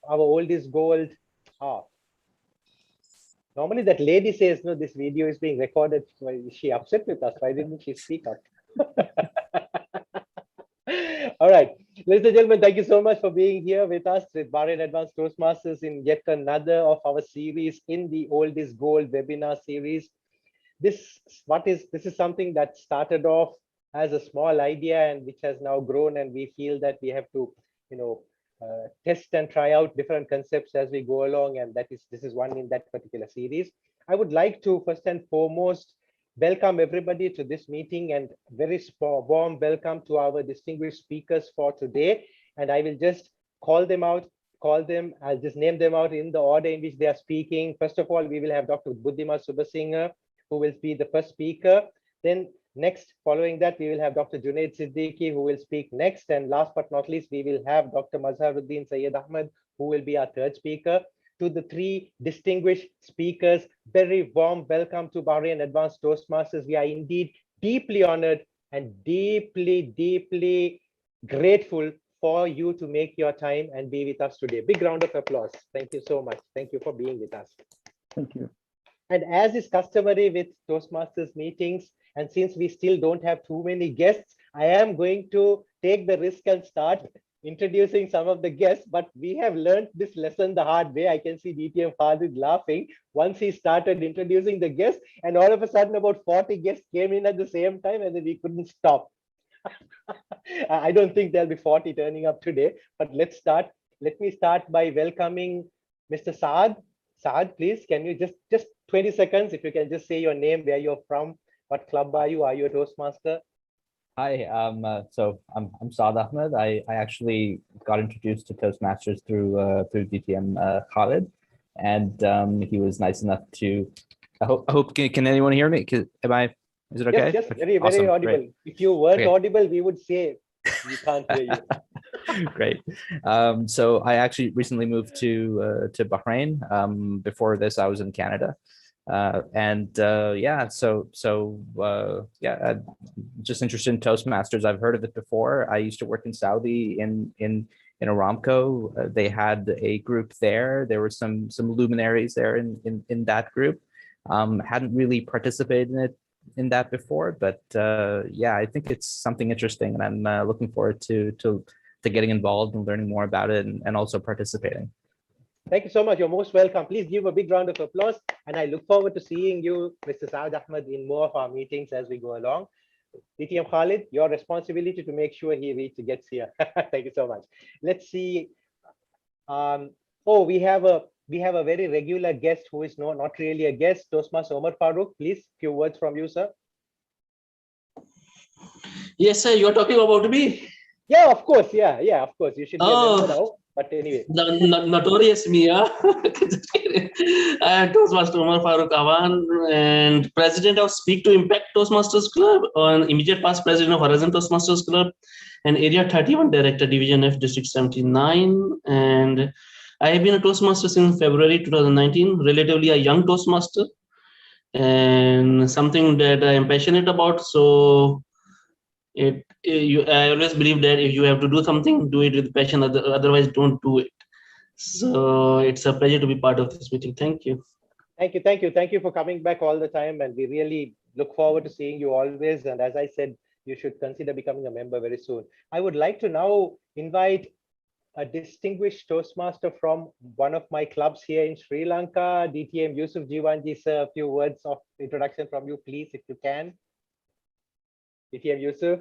our old is gold. Ah, normally that lady says, no, this video is being recorded. So is she upset with us? Why didn't she speak up? All right, ladies and gentlemen, thank you so much for being here with us with Bahrain Advanced Toastmasters in yet another of our series in the Old is Gold webinar series. This is something that started off as a small idea and which has now grown, and we feel that we have to, test and try out different concepts as we go along, and this is one in that particular series. I would like to first and foremost welcome everybody to this meeting, and very warm welcome to our distinguished speakers for today. And I will just call them out. I'll just name them out in the order in which they are speaking. First of all, we will have Dr. Buddhima Subhasinghe, who will be the first speaker. Then next, following that, we will have Dr. Junaid Siddiqui, who will speak next. And last but not least, we will have Dr. Mazharuddin Syed Ahmed, who will be our third speaker. To the three distinguished speakers, very warm welcome to Bahrain Advanced Toastmasters. We are indeed deeply honored and deeply grateful for you to make your time and be with us today. Big round of applause. Thank you so much. Thank you for being with us. Thank you. And as is customary with Toastmasters meetings, and since we still don't have too many guests, I am going to take the risk and start introducing some of the guests, but we have learned this lesson the hard way. I can see DTM Khalid laughing once he started introducing the guests, and all of a sudden about 40 guests came in at the same time, and then we couldn't stop. I don't think there'll be 40 turning up today, but let's start. Let me start by welcoming Mr. Saad. Saad, please, can you just 20 seconds, if you can just say your name, where you're from, what club are you a Toastmaster? Hi, so I'm Saad Ahmed. I actually got introduced to Toastmasters through DTM Khalid, and he was nice enough to. I hope can anyone hear me? Is it okay? Yes, very Awesome. audible. Great. If you weren't audible, we would say we can't hear you. Great. So I actually recently moved to Bahrain. Before this, I was in Canada. Just interested in Toastmasters. I've heard of it before. I used to work in Saudi in Aramco. They had a group there. There were some luminaries there in that group. Hadn't really participated in that before, but I think it's something interesting, and I'm looking forward to getting involved and learning more about it, and also participating. Thank you so much. You're most welcome. Please give a big round of applause. And I look forward to seeing you, Mr. Saad Ahmed, in more of our meetings as we go along. DTM Khalid, your responsibility to make sure he gets here. Thank you so much. Let's see. We have a very regular guest who is not really a guest, Toastmaster Omar Farooq. Please, few words from you, sir. Yes, sir. You're talking about me? Yeah, of course. Yeah, of course. You should be a member now. But anyway, notorious me, I am Toastmaster Omar Farooq Awan and president of Speak to Impact Toastmasters Club, and immediate past president of Horizon Toastmasters Club, and Area 31 Director, Division F, District 79. And I have been a Toastmaster since February 2019, relatively a young Toastmaster, and something that I am passionate about. So I always believe that if you have to do something, do it with passion, otherwise don't do it. So it's a pleasure to be part of this meeting. Thank you. Thank you for coming back all the time, and we really look forward to seeing you always. And as I said, you should consider becoming a member very soon. I would like to now invite a distinguished Toastmaster from one of my clubs here in Sri Lanka, DTM Yusuf Jiwanji, sir. A few words of introduction from you, please, if you can. DTM Yusuf.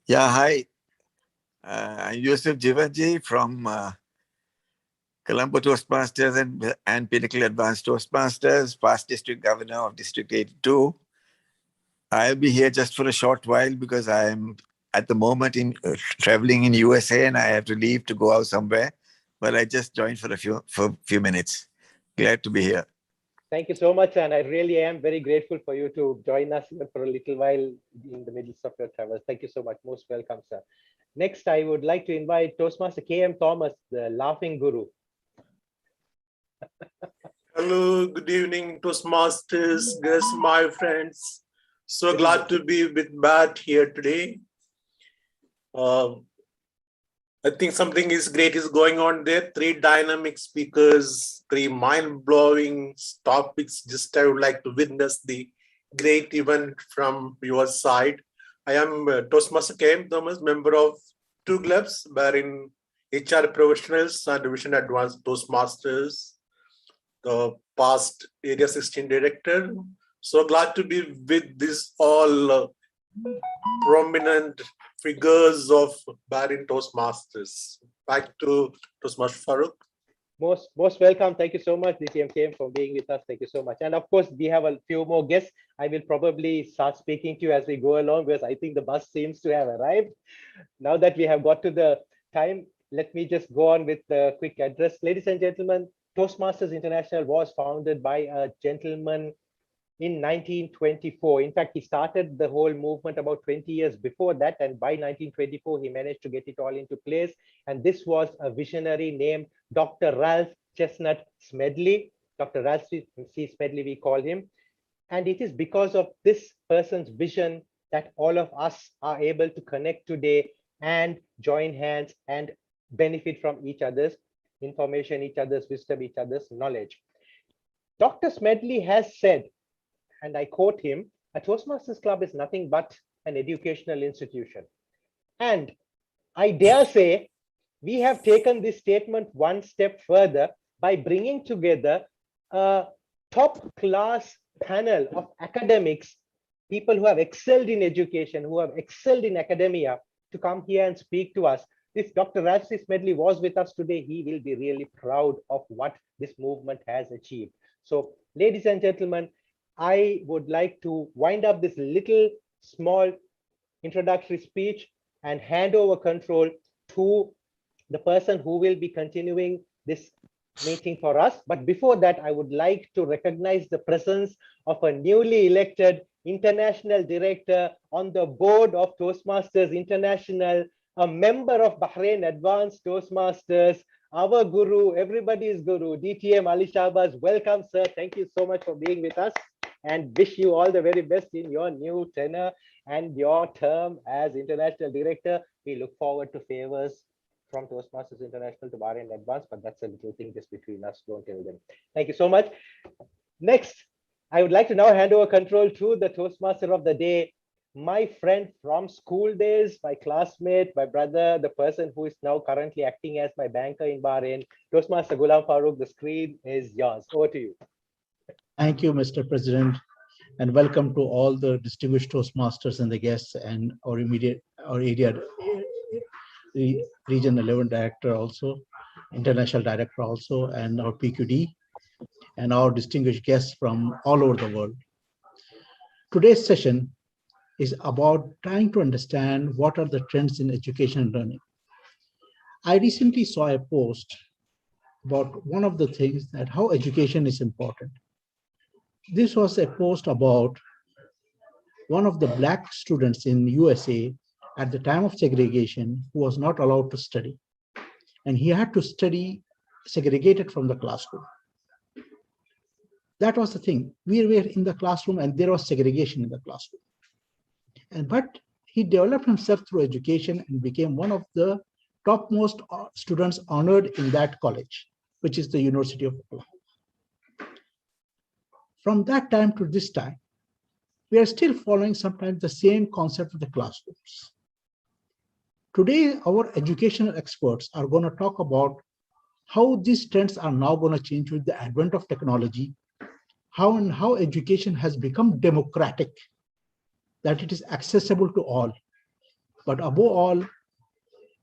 Yeah, hi. I'm Yusuf Jiwanji from Colombo Toastmasters and Pinnacle Advanced Toastmasters, past district governor of District 82. I'll be here just for a short while because I'm at the moment traveling in USA, and I have to leave to go out somewhere. But I just joined for a few minutes. Glad to be here. Thank you so much, and I really am very grateful for you to join us even for a little while in the midst of your travels. Thank you so much. Most welcome, sir. Next, I would like to invite Toastmaster KM Thomas, the laughing guru. Hello, good evening, Toastmasters, guests, my friends. So glad to be back here today. I think something is great is going on there. 3 dynamic speakers, 3 mind-blowing topics. Just I would like to witness the great event from your side. I am Toastmaster KM Thomas, member of 2 clubs, wherein HR professionals and Division Advanced Toastmasters, the past Area 16 director. So glad to be with this all prominent figures of Bahrain Toastmasters. Back to Toastmaster Farooq. Most welcome. Thank you so much, DTMKM, for being with us. Thank you so much. And of course, we have a few more guests. I will probably start speaking to you as we go along, because I think the bus seems to have arrived. Now that we have got to the time, let me just go on with the quick address. Ladies and gentlemen, Toastmasters International was founded by a gentleman in 1924. In fact, he started the whole movement about 20 years before that. And by 1924, he managed to get it all into place. And this was a visionary named Dr. Ralph Chestnut Smedley. Dr. Ralph C. Smedley, we call him. And it is because of this person's vision that all of us are able to connect today and join hands and benefit from each other's information, each other's wisdom, each other's knowledge. Dr. Smedley has said, and I quote him, a Toastmasters Club is nothing but an educational institution. And I dare say, we have taken this statement one step further by bringing together a top-class panel of academics, people who have excelled in education, who have excelled in academia, to come here and speak to us. If Dr. Ralph C. Smedley was with us today, he will be really proud of what this movement has achieved. So, ladies and gentlemen, I would like to wind up this little small introductory speech and hand over control to the person who will be continuing this meeting for us. But before that, I would like to recognize the presence of a newly elected international director on the board of Toastmasters International, a member of Bahrain Advanced Toastmasters, our guru, everybody's guru, DTM Ali Shahbaz. Welcome, sir. Thank you so much for being with us, and wish you all the very best in your new tenure and your term as international director. We look forward to favors from Toastmasters International to Bahrain Advance, but that's a little thing just between us. Don't tell them. Thank you so much. Next, I would like to now hand over control to the Toastmaster of the day, my friend from school days, my classmate, my brother, the person who is now currently acting as my banker in Bahrain, Toastmaster Ghulam Farooq. The screen is yours. Over to you. Thank you, Mr. President, and welcome to all the distinguished Toastmasters and the guests, and our area Region 11 Director also, International Director also, and our PQD, and our distinguished guests from all over the world. Today's session is about trying to understand what are the trends in education and learning. I recently saw a post about one of the things, that how education is important. This was a post about one of the Black students in USA at the time of segregation who was not allowed to study. And he had to study segregated from the classroom. That was the thing. We were in the classroom and there was segregation in the classroom. But he developed himself through education and became one of the topmost students honored in that college, which is the University of Oklahoma. From that time to this time, we are still following sometimes the same concept of the classrooms. Today, our educational experts are going to talk about how these trends are now going to change with the advent of technology, how education has become democratic, that it is accessible to all. But above all,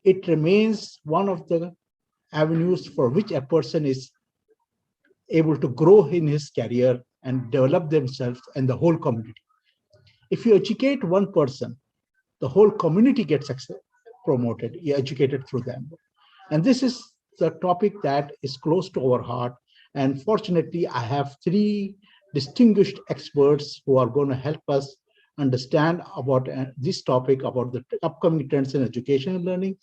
it remains one of the avenues for which a person is able to grow in his career and develop themselves and the whole community. If you educate one person, the whole community gets promoted, you're educated through them. And this is the topic that is close to our heart. And fortunately, I have 3 distinguished experts who are going to help us understand about this topic, about the upcoming trends in education and learning.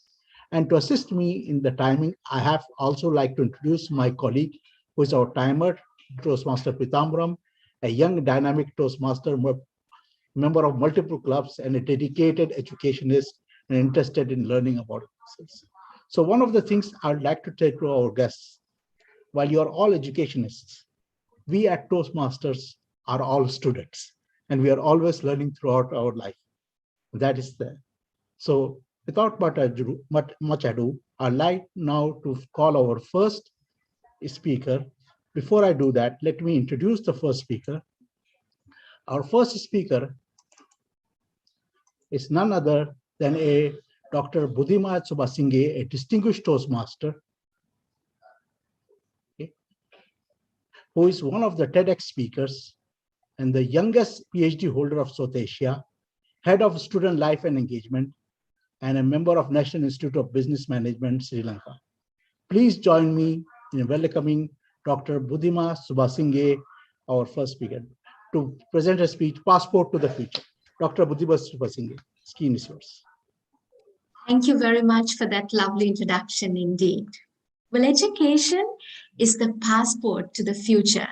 And to assist me in the timing, I have also like to introduce my colleague, who is our timer, Toastmaster Pitambaram, a young dynamic Toastmaster, member of multiple clubs and a dedicated educationist and interested in learning about themselves. So one of the things I'd like to tell to our guests, while you're all educationists, we at Toastmasters are all students, and we are always learning throughout our life. That is there. So without much ado, I'd like now to call our first speaker. Before I do that, let me introduce the first speaker. Our first speaker is none other than a Dr. Buddhima Subasinghe, a distinguished Toastmaster, okay, who is one of the TEDx speakers and the youngest PhD holder of South Asia, head of student life and engagement, and a member of National Institute of Business Management, Sri Lanka. Please join me in welcoming Dr. Buddhima Subasinghe, our first speaker, to present a speech, Passport to the Future. Dr. Buddhima Subasinghe, screen is yours. Thank you very much for that lovely introduction indeed. Well, education is the passport to the future,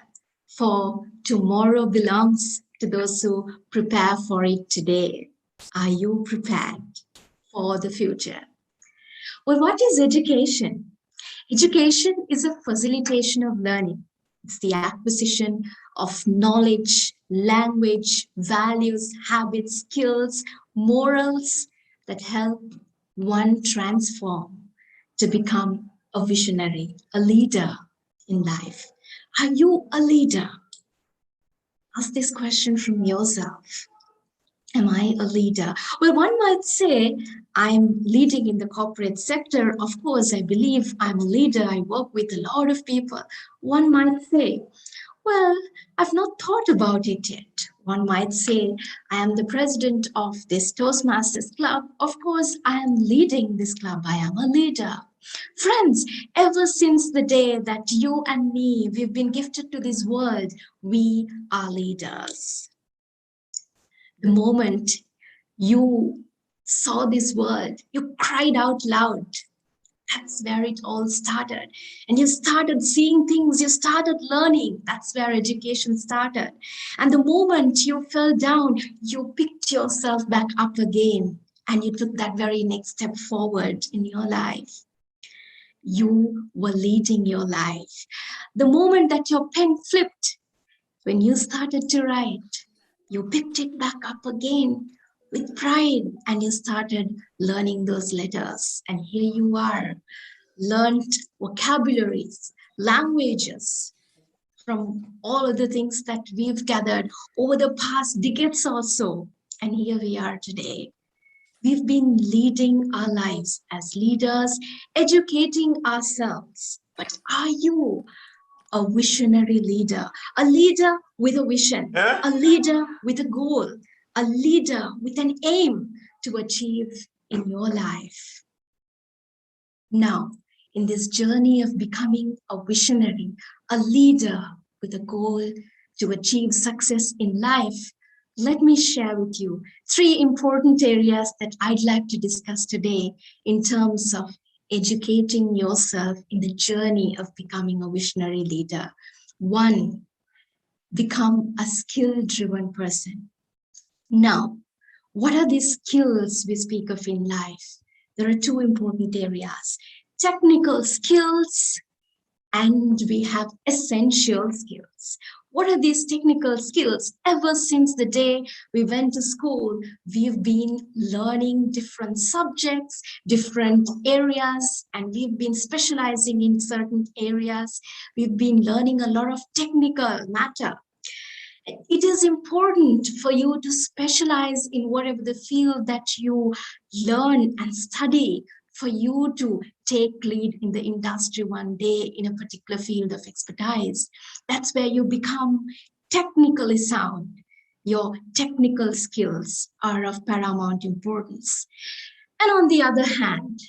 for tomorrow belongs to those who prepare for it today. Are you prepared for the future? Well, what is education? Education is a facilitation of learning. It's the acquisition of knowledge, language, values, habits, skills, morals that help one transform to become a visionary, a leader in life. Are you a leader? Ask this question from yourself. Am I a leader? Well, one might say I'm leading in the corporate sector. Of course, I believe I'm a leader. I work with a lot of people. One might say, well, I've not thought about it yet. One might say, I am the president of this Toastmasters club. Of course, I am leading this club. I am a leader. Friends, ever since the day that you and me, we've been gifted to this world, we are leaders. The moment you saw this world, you cried out loud. That's where it all started. And you started seeing things, you started learning. That's where education started. And the moment you fell down, you picked yourself back up again and you took that very next step forward in your life. You were leading your life. The moment that your pen flipped, when you started to write, you picked it back up again with pride and you started learning those letters. And here you are, learned vocabularies, languages from all of the things that we've gathered over the past decades or so. And here we are today. We've been leading our lives as leaders, educating ourselves. But are you a visionary leader? A leader with a vision, a leader with a goal, a leader with an aim to achieve in your life. Now, in this journey of becoming a visionary, a leader with a goal to achieve success in life, let me share with you 3 important areas that I'd like to discuss today in terms of educating yourself in the journey of becoming a visionary leader. 1, become a skill-driven person. Now, what are these skills we speak of in life? There are 2 important areas, technical skills and we have essential skills. What are these technical skills? Ever since the day we went to school, we've been learning different subjects, different areas, and we've been specializing in certain areas. We've been learning a lot of technical matter. It is important for you to specialize in whatever the field that you learn and study, for you to take lead in the industry one day in a particular field of expertise. That's where you become technically sound. Your technical skills are of paramount importance. And on the other hand,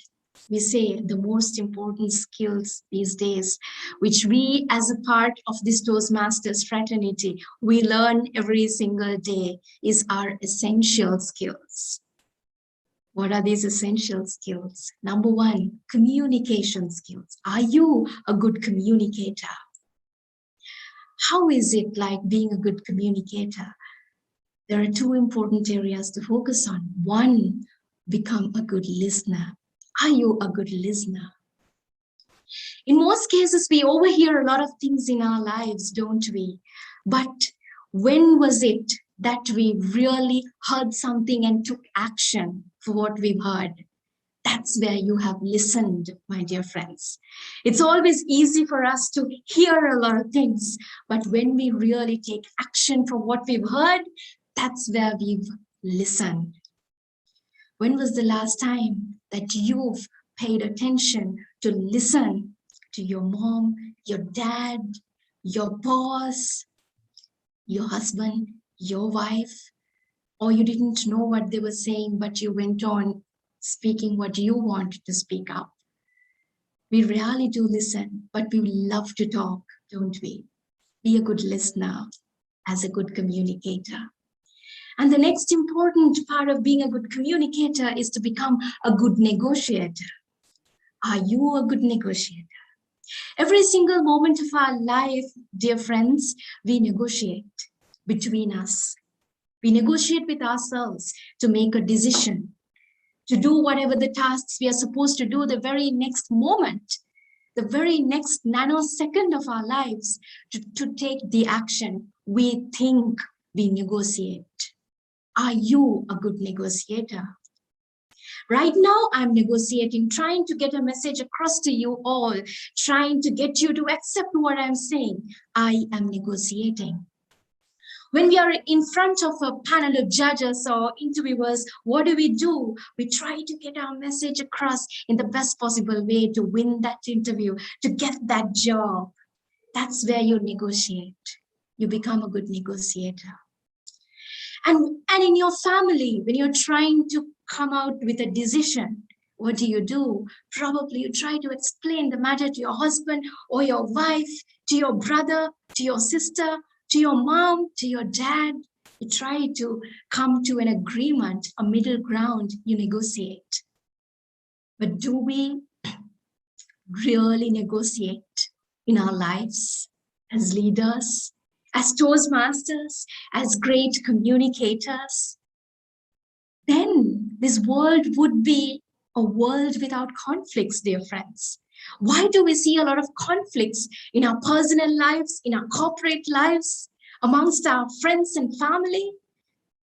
we say the most important skills these days, which we as a part of this Toastmasters fraternity, we learn every single day, is our essential skills. What are these essential skills? Number 1, communication skills. Are you a good communicator? How is it like being a good communicator? There are 2 important areas to focus on. 1, become a good listener. Are you a good listener? In most cases, we overhear a lot of things in our lives, don't we? But when was it that we really heard something and took action for what we've heard? That's where you have listened, my dear friends. It's always easy for us to hear a lot of things, but when we really take action from what we've heard, that's where we've listened. When was the last time that you've paid attention to listen to your mom, your dad, your boss, your husband, your wife, or you didn't know what they were saying, but you went on speaking what you wanted to speak up? We rarely do listen, but we love to talk, don't we? Be a good listener as a good communicator. And the next important part of being a good communicator is to become a good negotiator. Are you a good negotiator? Every single moment of our life, dear friends, we negotiate between us. We negotiate with ourselves to make a decision, to do whatever the tasks we are supposed to do the very next moment, the very next nanosecond of our lives, to take the action we think we negotiate. Are you a good negotiator? Right now, I'm negotiating, trying to get a message across to you all, trying to get you to accept what I'm saying. I am negotiating. When we are in front of a panel of judges or interviewers, what do? We try to get our message across in the best possible way to win that interview, to get that job. That's where you negotiate. You become a good negotiator. And in your family, when you're trying to come out with a decision, what do? Probably you try to explain the matter to your husband or your wife, to your brother, to your sister, to your mom, to your dad. You try to come to an agreement, a middle ground, you negotiate. But do we really negotiate in our lives as leaders, as Toastmasters, as great communicators? Then this world would be a world without conflicts, dear friends. Why do we see a lot of conflicts in our personal lives, in our corporate lives, amongst our friends and family?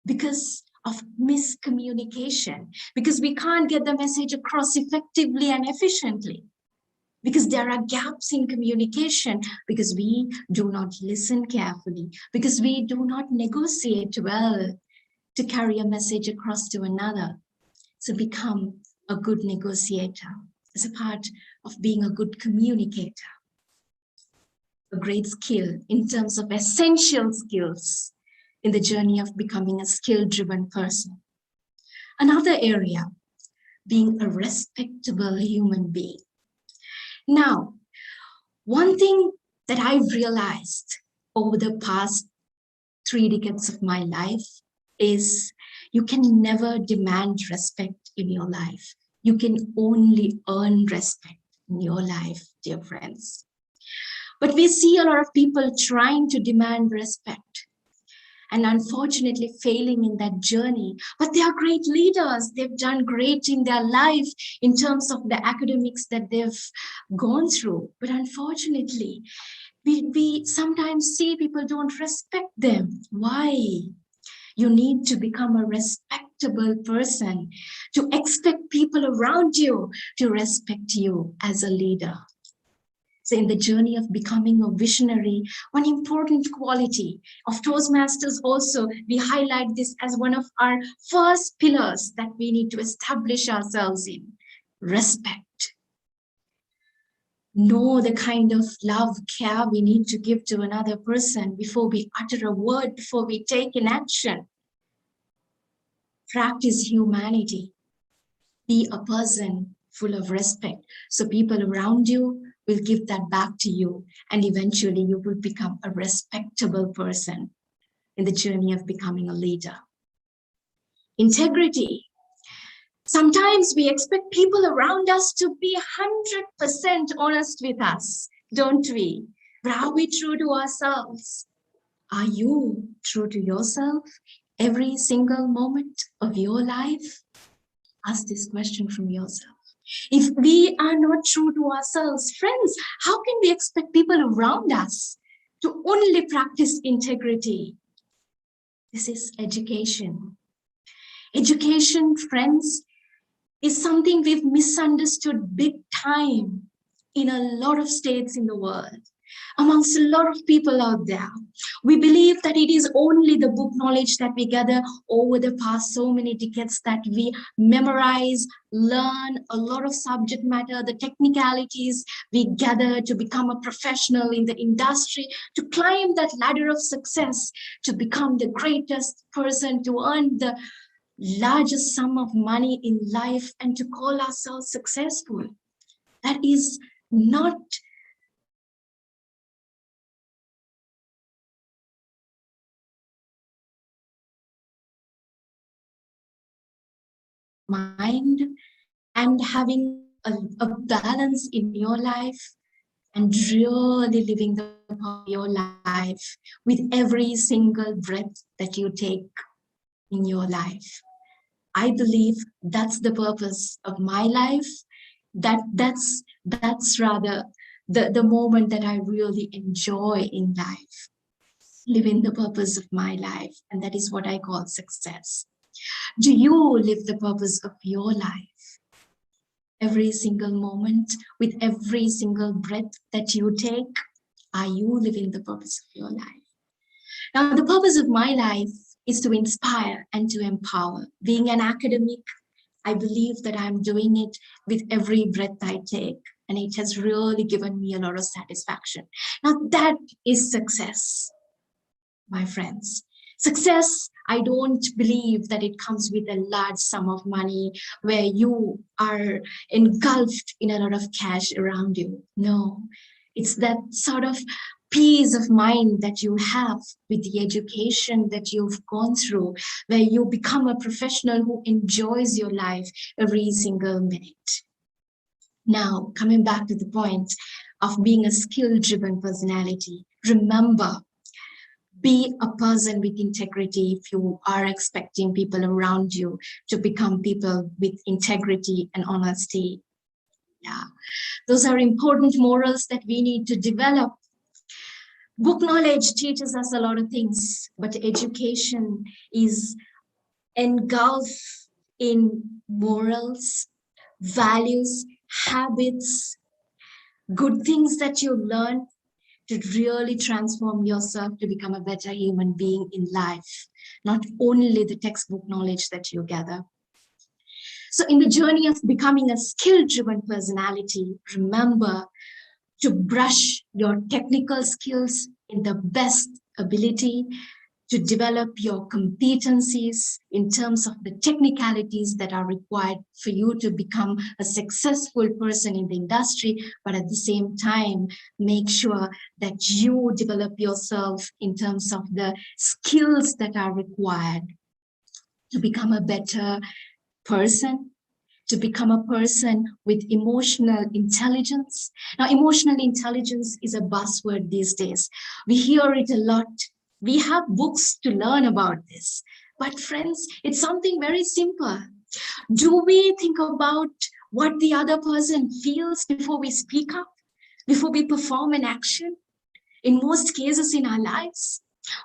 Because of miscommunication, because we can't get the message across effectively and efficiently, because there are gaps in communication, because we do not listen carefully, because we do not negotiate well to carry a message across to another. So become a good negotiator as a part of being a good communicator. A great skill in terms of essential skills in the journey of becoming a skill-driven person. Another area, being a respectable human being. Now, one thing that I've realized over the past 3 decades of my life is you can never demand respect in your life. You can only earn respect in your life, dear friends. But we see a lot of people trying to demand respect and unfortunately failing in that journey. But they are great leaders. They've done great in their life in terms of the academics that they've gone through. But unfortunately, we sometimes see people don't respect them. Why? You need to become a respectable person, to expect people around you to respect you as a leader. So in the journey of becoming a visionary, one important quality of Toastmasters also, we highlight this as one of our first pillars that we need to establish ourselves in: respect. Know the kind of love, care we need to give to another person before we utter a word, before we take an action. Practice humanity. Be a person full of respect, so people around you will give that back to you, and eventually you will become a respectable person in the journey of becoming a leader. Integrity. Sometimes we expect people around us to be 100% honest with us, don't we? But are we true to ourselves? Are you true to yourself every single moment of your life? Ask this question from yourself. If we are not true to ourselves, friends, how can we expect people around us to only practice integrity? This is education. Education, friends, is something we've misunderstood big time in a lot of states in the world, amongst a lot of people out there. We believe that it is only the book knowledge that we gather over the past so many decades that we memorize, learn a lot of subject matter, the technicalities we gather to become a professional in the industry, to climb that ladder of success, to become the greatest person, to earn the largest sum of money in life, and to call ourselves successful. That is not mind, and having a balance in your life and really living the part of your life with every single breath that you take in your life. I believe that's the purpose of my life. That's rather the moment that I really enjoy in life, living the purpose of my life, and that is what I call success. Do you live the purpose of your life? Every single moment, with every single breath that you take, are you living the purpose of your life? Now, the purpose of my life is to inspire and to empower. Being an academic, I believe that I'm doing it with every breath I take, and it has really given me a lot of satisfaction. Now, that is success, my friends. Success, I don't believe that it comes with a large sum of money where you are engulfed in a lot of cash around you. No, it's that sort of peace of mind that you have with the education that you've gone through, where you become a professional who enjoys your life every single minute. Now, coming back to the point of being a skill-driven personality, remember, be a person with integrity if you are expecting people around you to become people with integrity and honesty. Yeah, those are important morals that we need to develop. Book knowledge teaches us a lot of things, but education is engulfed in morals, values, habits, good things that you learn to really transform yourself to become a better human being in life, not only the textbook knowledge that you gather. So in the journey of becoming a skill-driven personality, remember to brush your technical skills in the best ability, to develop your competencies in terms of the technicalities that are required for you to become a successful person in the industry, but at the same time, make sure that you develop yourself in terms of the skills that are required to become a better person, to become a person with emotional intelligence. Now, emotional intelligence is a buzzword these days. We hear it a lot. We have books to learn about this. But friends, it's something very simple. Do we think about what the other person feels before we speak up, before we perform an action? In most cases in our lives,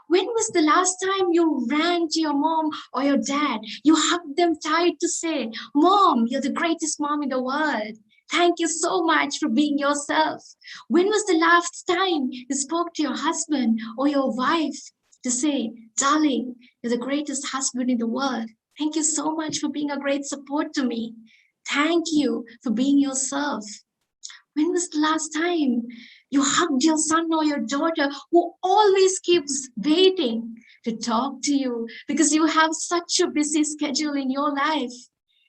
when was the last time you ran to your mom or your dad? You hugged them tight to say, "Mom, you're the greatest mom in the world. Thank you so much for being yourself." When was the last time you spoke to your husband or your wife to say, "Darling, you're the greatest husband in the world. Thank you so much for being a great support to me. Thank you for being yourself"? When was the last time you hugged your son or your daughter who always keeps waiting to talk to you because you have such a busy schedule in your life?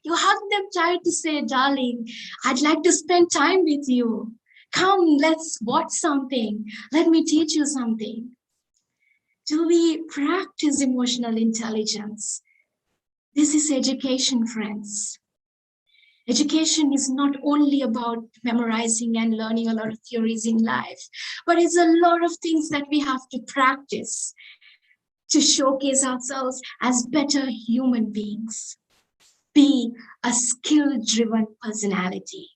You hug them tight to say, "Darling, I'd like to spend time with you. Come, let's watch something. Let me teach you something." Do we practice emotional intelligence? This is education, friends. Education is not only about memorizing and learning a lot of theories in life, but it's a lot of things that we have to practice to showcase ourselves as better human beings. Be a skill-driven personality.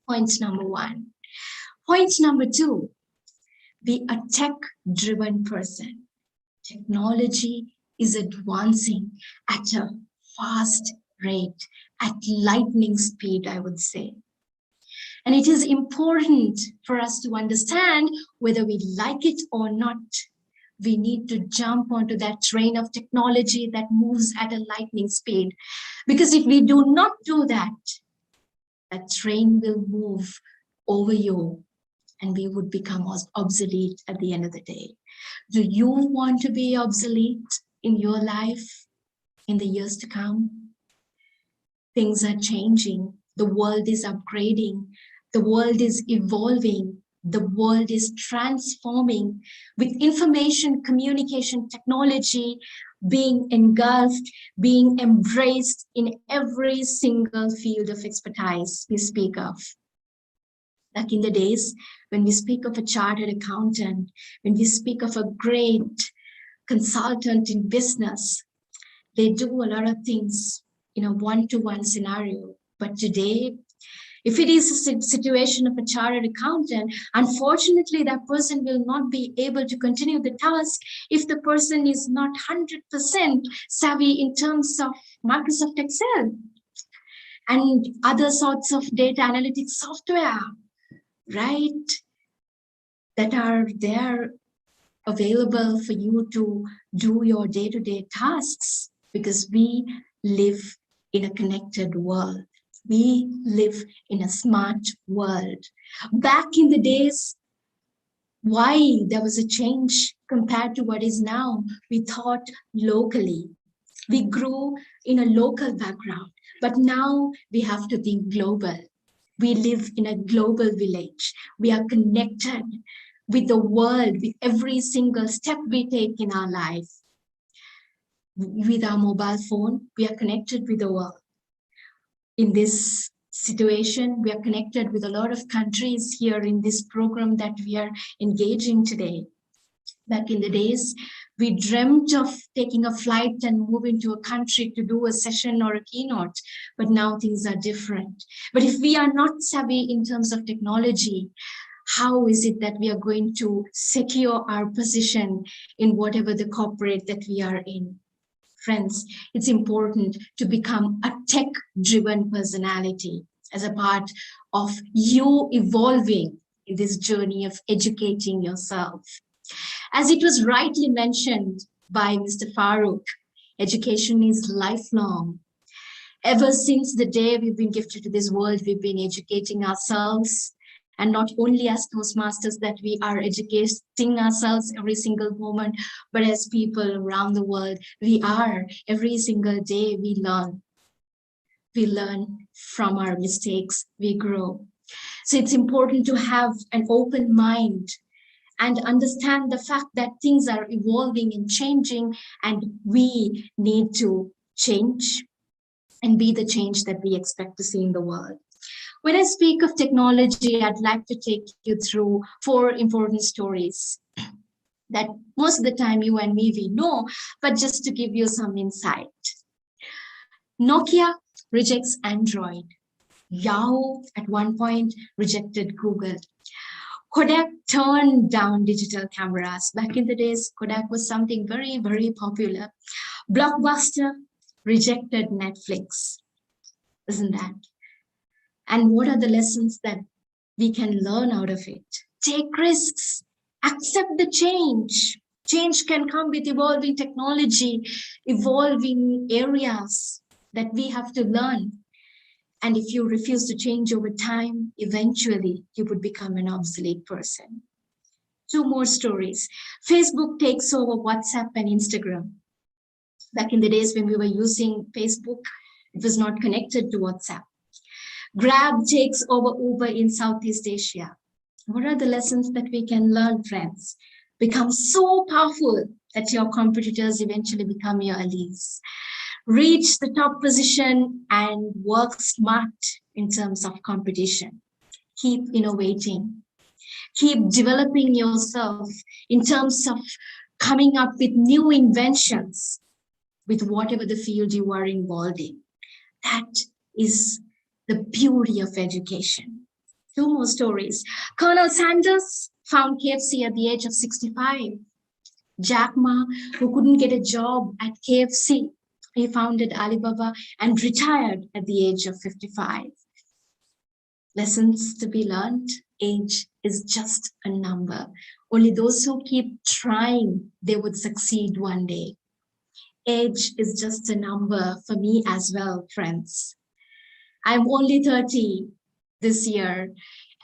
Point number one. Point number two, be a tech-driven person. Technology is advancing at a fast rate, at lightning speed, I would say. And it is important for us to understand whether we like it or not. We need to jump onto that train of technology that moves at a lightning speed. Because if we do not do that, that train will move over you and we would become obsolete at the end of the day. Do you want to be obsolete in your life in the years to come? Things are changing. The world is upgrading. The world is evolving. The world is transforming with information communication technology being engulfed, being embraced in every single field of expertise we speak of. Like in the days when we speak of a chartered accountant, when we speak of a great consultant in business, they do a lot of things in a one-to-one scenario. But today, if it is a situation of a chartered accountant, unfortunately, that person will not be able to continue the task if the person is not 100% savvy in terms of Microsoft Excel and other sorts of data analytics software, right? That are there available for you to do your day-to-day tasks, because we live in a connected world. We live in a smart world. Back in the days, why there was a change compared to what is now, we thought locally. We grew in a local background, but now we have to think global. We live in a global village. We are connected with the world, with every single step we take in our life. With our mobile phone, we are connected with the world. In this situation, we are connected with a lot of countries here in this program that we are engaging today. Back in the days, we dreamt of taking a flight and moving to a country to do a session or a keynote, but now things are different. But if we are not savvy in terms of technology, how is it that we are going to secure our position in whatever the corporate that we are in? Friends, it's important to become a tech-driven personality as a part of you evolving in this journey of educating yourself. As it was rightly mentioned by Mr. Farooq, education is lifelong. Ever since the day we've been gifted to this world, we've been educating ourselves. And not only as Toastmasters that we are educating ourselves every single moment, but as people around the world, we are every single day we learn. We learn from our mistakes, we grow. So it's important to have an open mind and understand the fact that things are evolving and changing, and we need to change and be the change that we expect to see in the world. When I speak of technology, I'd like to take you through 4 important stories that most of the time you and me, we know, but just to give you some insight. Nokia rejects Android. Yahoo at one point rejected Google. Kodak turned down digital cameras. Back in the days, Kodak was something very, very popular. Blockbuster rejected Netflix. Isn't that? And what are the lessons that we can learn out of it? Take risks, accept the change. Change can come with evolving technology, evolving areas that we have to learn. And if you refuse to change over time, eventually you would become an obsolete person. 2 more stories. Facebook takes over WhatsApp and Instagram. Back in the days when we were using Facebook, it was not connected to WhatsApp. Grab takes over Uber in Southeast Asia. What are the lessons that we can learn, friends? Become so powerful that your competitors eventually become your allies. Reach the top position and work smart in terms of competition. Keep innovating. Keep developing yourself in terms of coming up with new inventions with whatever the field you are involved in. That is the beauty of education. Two more stories. Colonel Sanders found KFC at the age of 65. Jack Ma, who couldn't get a job at KFC, he founded Alibaba and retired at the age of 55. Lessons to be learned. Age is just a number. Only those who keep trying, they would succeed one day. Age is just a number for me as well, friends. I'm only 30 this year,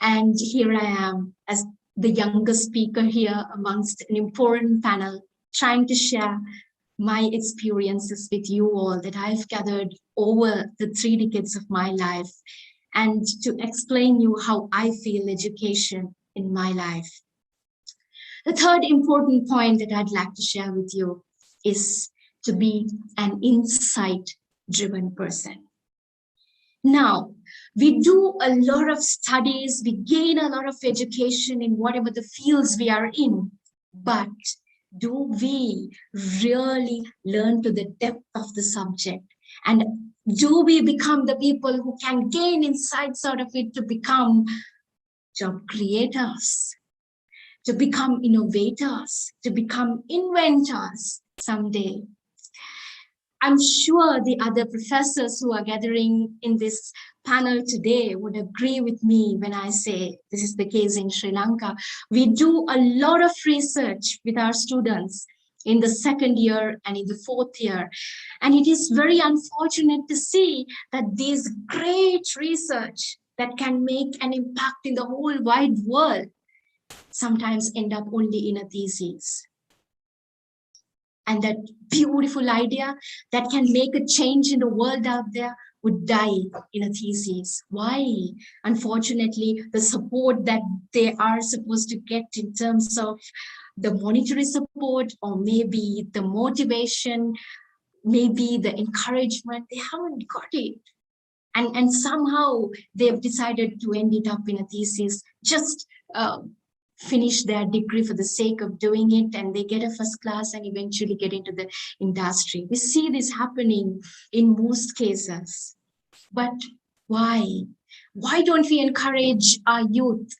and here I am as the youngest speaker here amongst an important panel, trying to share my experiences with you all that I've gathered over the 3 decades of my life, and to explain you how I feel education in my life. The third important point that I'd like to share with you is to be an insight-driven person. Now, we do a lot of studies, we gain a lot of education in whatever the fields we are in, but do we really learn to the depth of the subject? And do we become the people who can gain insights out of it to become job creators, to become innovators, to become inventors someday? I'm sure the other professors who are gathering in this panel today would agree with me when I say this is the case in Sri Lanka. We do a lot of research with our students in the 2nd year and in the 4th year. And it is very unfortunate to see that these great research that can make an impact in the whole wide world sometimes end up only in a thesis. And that beautiful idea that can make a change in the world out there would die in a thesis. Why? Unfortunately, the support that they are supposed to get in terms of the monetary support, or maybe the motivation, maybe the encouragement, they haven't got it. And somehow they've decided to end it up in a thesis, just finish their degree for the sake of doing it, and they get a first class and eventually get into the industry. We see this happening in most cases. But why? Why don't we encourage our youth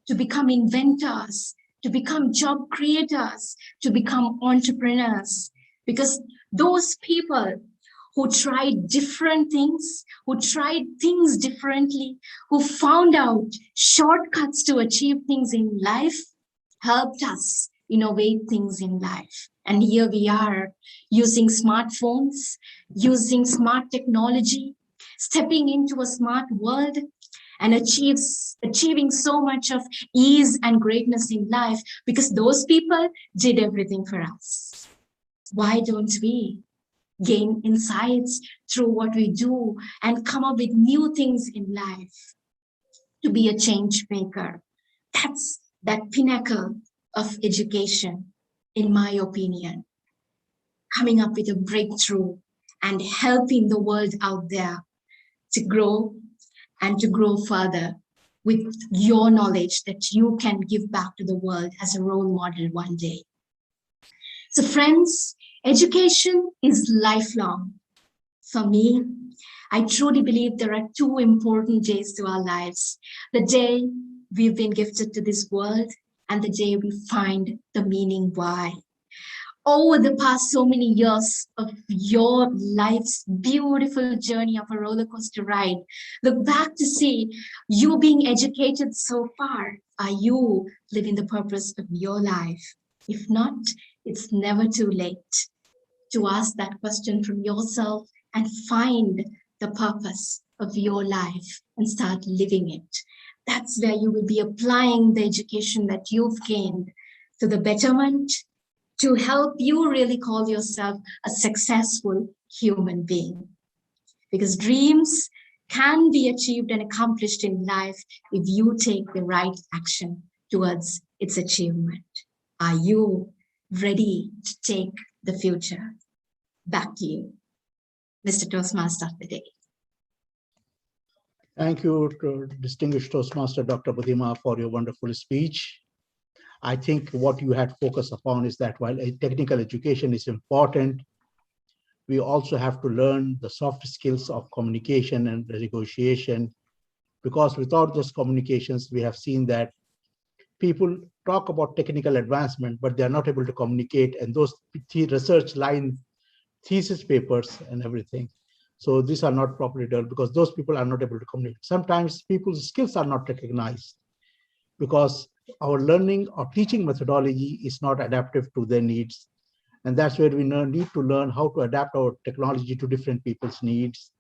to become inventors, to become job creators, to become entrepreneurs? Because those people who tried different things, who tried things differently, who found out shortcuts to achieve things in life, helped us innovate things in life. And here we are using smartphones, using smart technology, stepping into a smart world, and achieving so much of ease and greatness in life because those people did everything for us. Why don't we gain insights through what we do and come up with new things in life to be a change maker? That's that pinnacle of education, in my opinion. Coming up with a breakthrough and helping the world out there to grow and to grow further with your knowledge that you can give back to the world as a role model one day. So friends, education is lifelong. For me, I truly believe there are 2 important days to our lives. The day we've been gifted to this world and the day we find the meaning why. Over the past so many years of your life's beautiful journey of a roller coaster ride, look back to see you being educated so far. Are you living the purpose of your life? If not, it's never too late to ask that question from yourself and find the purpose of your life and start living it. That's where you will be applying the education that you've gained to the betterment, to help you really call yourself a successful human being. Because dreams can be achieved and accomplished in life if you take the right action towards its achievement. Are you ready to take the future? Back to you, Mr. Toastmaster of the day. Thank you, distinguished Toastmaster Dr. Budhima, for your wonderful speech. I think what you had focused upon is that while technical education is important, we also have to learn the soft skills of communication and negotiation, because without those communications, we have seen that people talk about technical advancement, but they are not able to communicate, and those research line thesis papers and everything. So these are not properly done because those people are not able to communicate. Sometimes people's skills are not recognized because our learning or teaching methodology is not adaptive to their needs. And that's where we need to learn how to adapt our technology to different people's needs.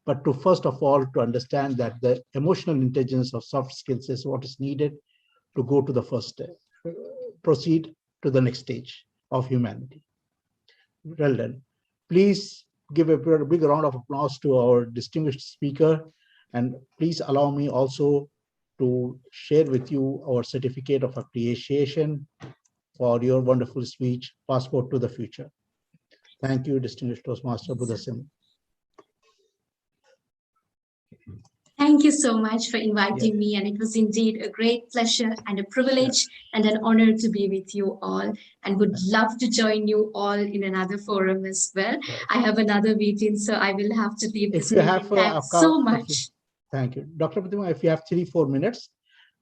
But to first of all, to understand that the emotional intelligence of soft skills is what is needed to go to the first step, proceed to the next stage of humanity. Well done. Please give a big round of applause to our distinguished speaker. And please allow me also to share with you our certificate of appreciation for your wonderful speech, Passport to the Future. Thank you, distinguished Toastmaster Buddhasim. Thank you so much for inviting me, and it was indeed a great pleasure and a privilege and an honor to be with you all, and would love to join you all in another forum as well. I have another meeting, so I will have to leave this meeting. Thanks so much. Thank you. Dr. Pratima, if you have 3-4 minutes,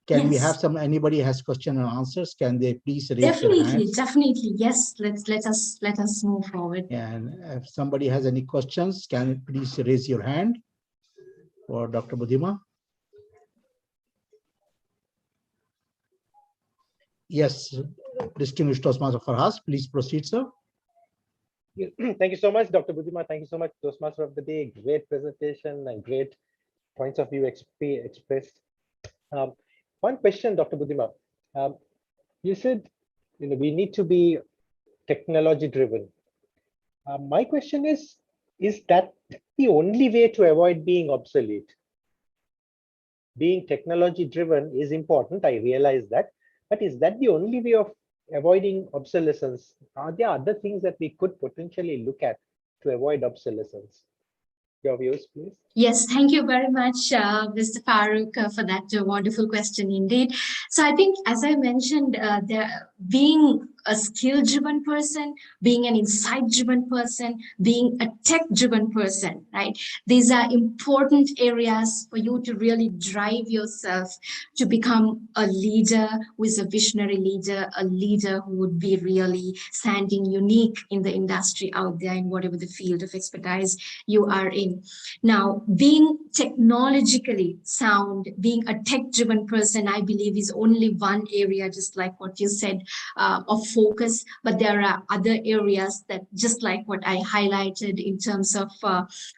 can we have anybody has question and answers? Can they please raise their hands? Definitely. Yes, let us move forward. And if somebody has any questions, can you please raise your hand for Dr. Budhima? Yes, distinguished Toastmaster Farhas, please proceed, sir. Thank you so much, Dr. Budhima. Thank you so much, Toastmaster of the Day. Great presentation and great points of view expressed. One question, Dr. Budhima. You said, we need to be technology driven. My question is that the only way to avoid being obsolete? Being technology driven is important, I realize that, but is that the only way of avoiding obsolescence? Are there other things that we could potentially look at to avoid obsolescence? Your views, please. Yes, thank you very much, Mr. Farooq, for that wonderful question indeed. So I think, as I mentioned, being a skill-driven person, being an insight-driven person, being a tech-driven person, right? These are important areas for you to really drive yourself to become a leader who is a visionary leader, a leader who would be really standing unique in the industry out there in whatever the field of expertise you are in. Now, being technologically sound, being a tech-driven person, I believe is only one area, just like what you said, of focus, but there are other areas that, just like what I highlighted in terms of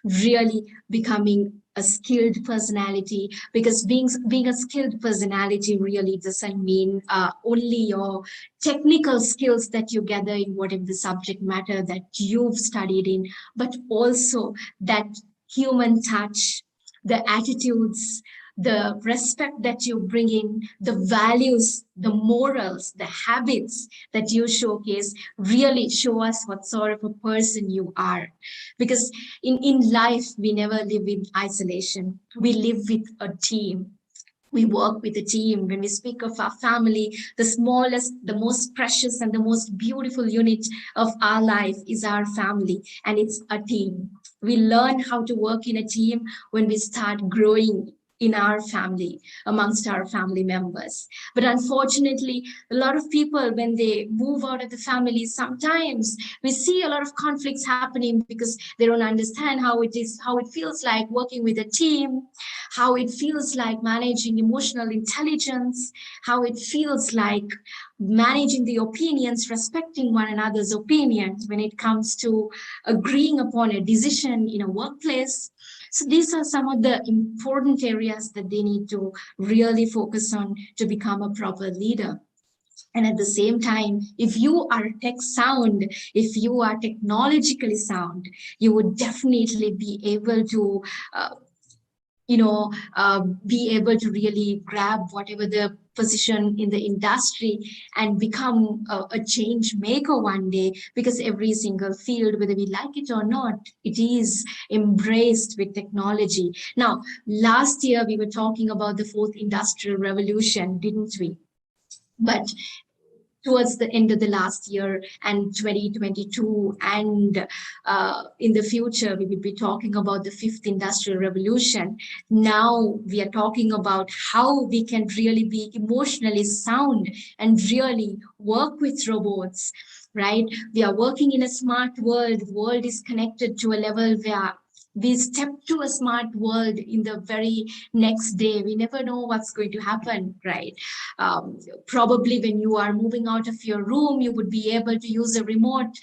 really becoming a skilled personality, because being a skilled personality really doesn't mean only your technical skills that you gather in whatever the subject matter that you've studied in, but also that human touch, the attitudes, the respect that you bring in, the values, the morals, the habits that you showcase really show us what sort of a person you are. Because in life, we never live in isolation. We live with a team. We work with a team. When we speak of our family, the smallest, the most precious, and the most beautiful unit of our life is our family, and it's a team. We learn how to work in a team when we start growing in our family, amongst our family members. But unfortunately, a lot of people, when they move out of the family, sometimes we see a lot of conflicts happening because they don't understand how it feels like working with a team, how it feels like managing emotional intelligence, how it feels like managing the opinions, respecting one another's opinions when it comes to agreeing upon a decision in a workplace. So these are some of the important areas that they need to really focus on to become a proper leader. And at the same time, if you are tech sound, if you are technologically sound, you would definitely be able to be able to really grab whatever the position in the industry and become a change maker one day, because every single field, whether we like it or not, it is embraced with technology. Now, last year we were talking about the fourth industrial revolution, didn't we? But towards the end of the last year and 2022, and in the future we will be talking about the fifth industrial revolution. Now we are talking about how we can really be emotionally sound and really work with robots, right? We are working in a smart world. The world is connected to a level where we step to a smart world in the very next day. We never know what's going to happen, right? Probably when you are moving out of your room, you would be able to use a remote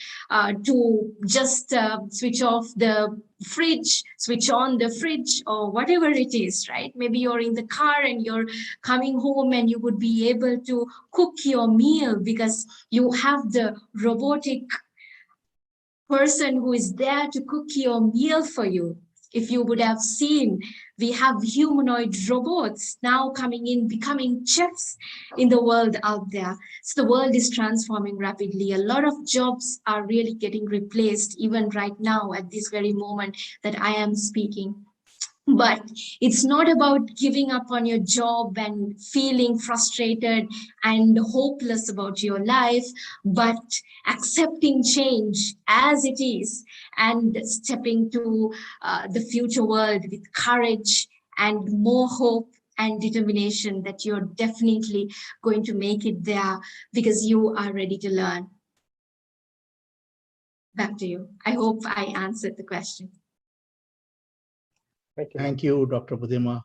to just switch off the fridge, switch on the fridge, or whatever it is, right? Maybe you're in the car and you're coming home and you would be able to cook your meal because you have the robotic person who is there to cook your meal for you. If you would have seen, we have humanoid robots now coming in, becoming chefs in the world out there. So the world is transforming rapidly. A lot of jobs are really getting replaced even right now at this very moment that I am speaking. But it's not about giving up on your job and feeling frustrated and hopeless about your life, but accepting change as it is and stepping to the future world with courage and more hope and determination that you're definitely going to make it there because you are ready to learn. Back to you. I hope I answered the question. Thank you, Dr. Budima.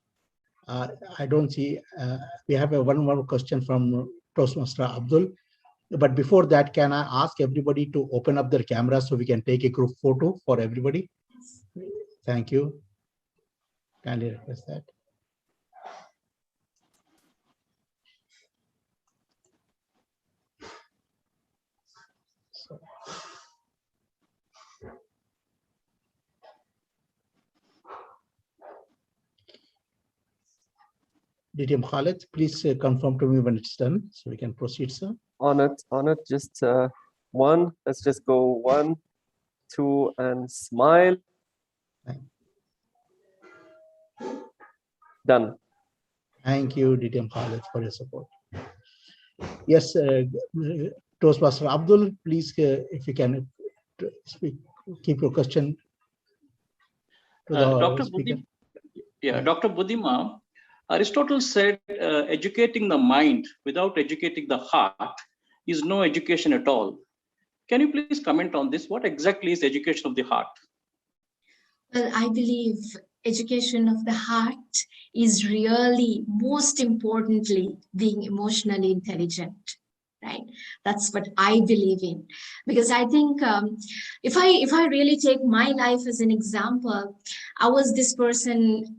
I don't see, we have one more question from Toastmaster Abdul. But before that, can I ask everybody to open up their camera so we can take a group photo for everybody? Thank you. Kindly request that. So. DTM Khalid, please confirm to me when it's done so we can proceed, sir. On it, just one. Let's just go 1, 2, and smile. Done. Thank you, DTM Khalid, for your support. Yes, Toastmaster Abdul, please, if you can speak, keep your question to the Dr. speaker. Dr. Budima, Aristotle said educating the mind without educating the heart is no education at all. Can you please comment on this? What exactly is education of the heart? Well, I believe education of the heart is really, most importantly, being emotionally intelligent, right? That's what I believe in. Because I think if I really take my life as an example, I was this person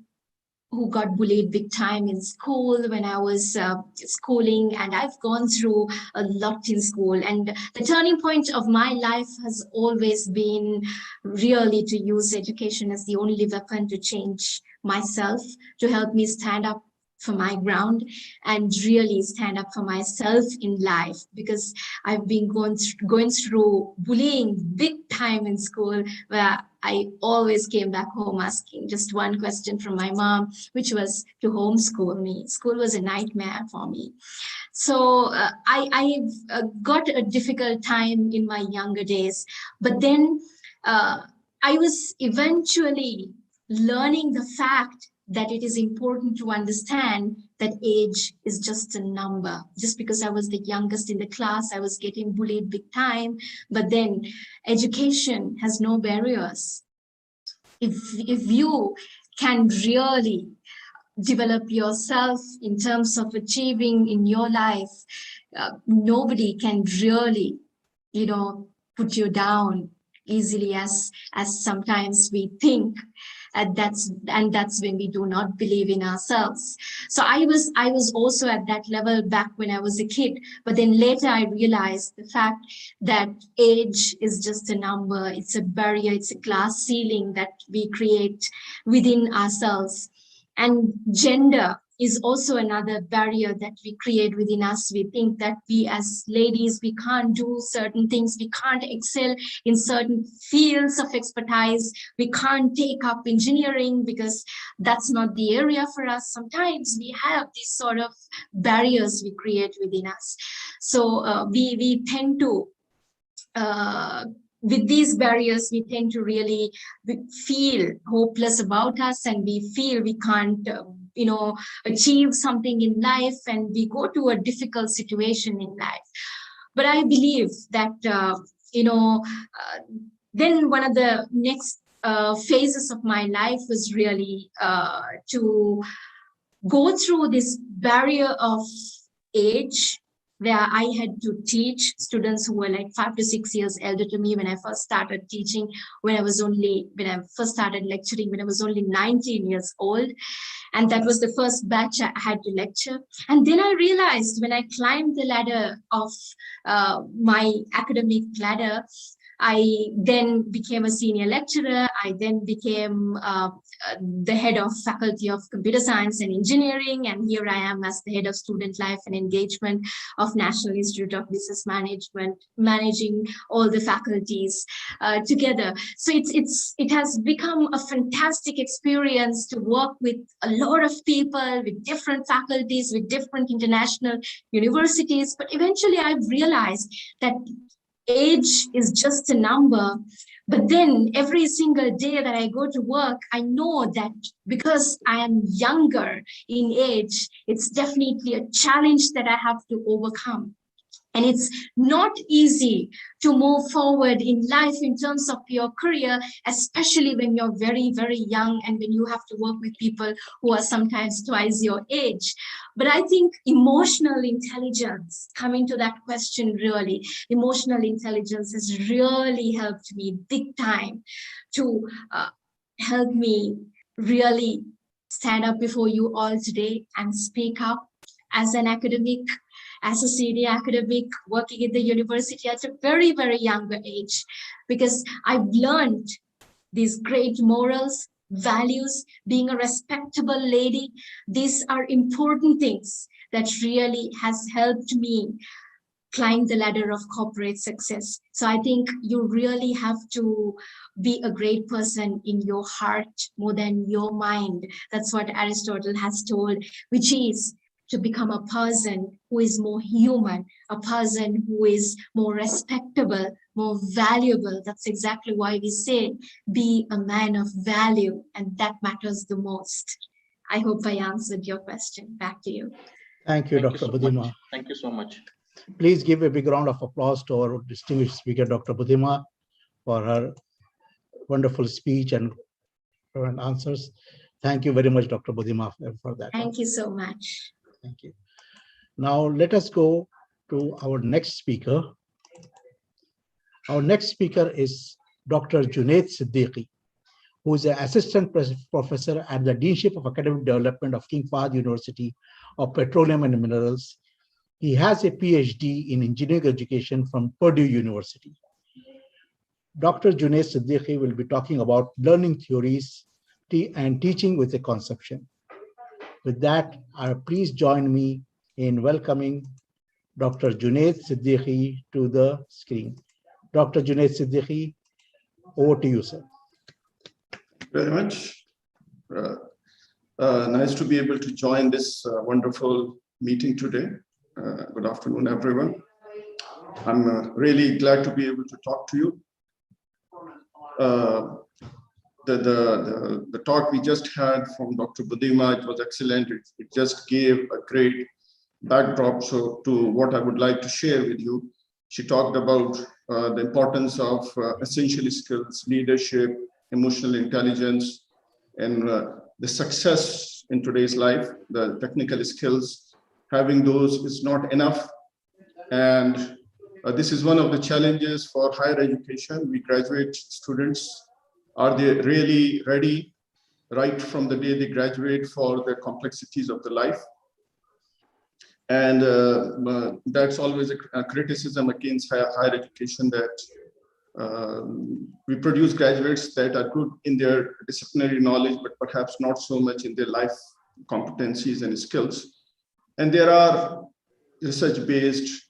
who got bullied big time in school when I was schooling, and I've gone through a lot in school. And the turning point of my life has always been really to use education as the only weapon to change myself, to help me stand up for my ground and really stand up for myself in life, because I've been going through bullying big time in school, where I always came back home asking just one question from my mom, which was to homeschool me. School was a nightmare for me. So I've got a difficult time in my younger days, but then I was eventually learning the fact that it is important to understand that age is just a number. Just because I was the youngest in the class, I was getting bullied big time, but then education has no barriers. If you can really develop yourself in terms of achieving in your life, nobody can really, put you down easily as sometimes we think. And that's when we do not believe in ourselves. So I was also at that level back when I was a kid, but then later I realized the fact that age is just a number, it's a barrier, it's a glass ceiling that we create within ourselves. And gender is also another barrier that we create within us. We think that we as ladies, we can't do certain things, we can't excel in certain fields of expertise, we can't take up engineering because that's not the area for us. Sometimes we have these sort of barriers we create within us. So we tend to, with these barriers, we tend to really feel hopeless about us, and we feel we can't, achieve something in life, and we go to a difficult situation in life. But I believe that, then one of the next phases of my life was really to go through this barrier of age, where I had to teach students who were like 5 to 6 years elder to me when I first started teaching, when I first started lecturing, when I was only 19 years old. And that was the first batch I had to lecture. And then I realized, when I climbed the ladder of my academic ladder, I then became a senior lecturer. I then became the head of Faculty of Computer Science and Engineering. And here I am as the head of Student Life and Engagement of National Institute of Business Management, managing all the faculties together. So it has become a fantastic experience to work with a lot of people, with different faculties, with different international universities. But eventually I've realized that age is just a number. But then every single day that I go to work, I know that because I am younger in age, it's definitely a challenge that I have to overcome. And it's not easy to move forward in life in terms of your career, especially when you're very, very young and when you have to work with people who are sometimes twice your age. But I think emotional intelligence, coming to that question really, emotional intelligence has really helped me big time to help me really stand up before you all today and speak up as an academic, as a senior academic working in the university at a very, very younger age, because I've learned these great morals, values, being a respectable lady. These are important things that really has helped me climb the ladder of corporate success. So I think you really have to be a great person in your heart more than your mind. That's what Aristotle has told, which is to become a person who is more human, a person who is more respectable, more valuable. That's exactly why we say, be a man of value, and that matters the most. I hope I answered your question. Back to you. Thank you, Dr. Buddhima. Thank you so much. Please give a big round of applause to our distinguished speaker, Dr. Buddhima, for her wonderful speech and answers. Thank you very much, Dr. Buddhima, for that. Thank you so much. Thank you. Now let us go to our next speaker. Our next speaker is Dr. Junaid Siddiqui, who is an assistant professor at the Deanship of Academic Development of King Fahd University of Petroleum and Minerals. He has a PhD in engineering education from Purdue University. Dr. Junaid Siddiqui will be talking about learning theories and teaching with a conception. With that, please join me in welcoming Dr. Junaid Siddiqui to the screen. Dr. Junaid Siddiqui, over to you, sir. Very much. Nice to be able to join this wonderful meeting today. Good afternoon, everyone. I'm really glad to be able to talk to you. The talk we just had from Dr. Buddhima, it was excellent. It just gave a great backdrop to what I would like to share with you. She talked about the importance of essential skills, leadership, emotional intelligence, and the success in today's life. The technical skills, having those is not enough. And this is one of the challenges for higher education. We graduate students, are they really ready right from the day they graduate for the complexities of the life? And that's always a criticism against higher education, that we produce graduates that are good in their disciplinary knowledge, but perhaps not so much in their life competencies and skills. And there are research-based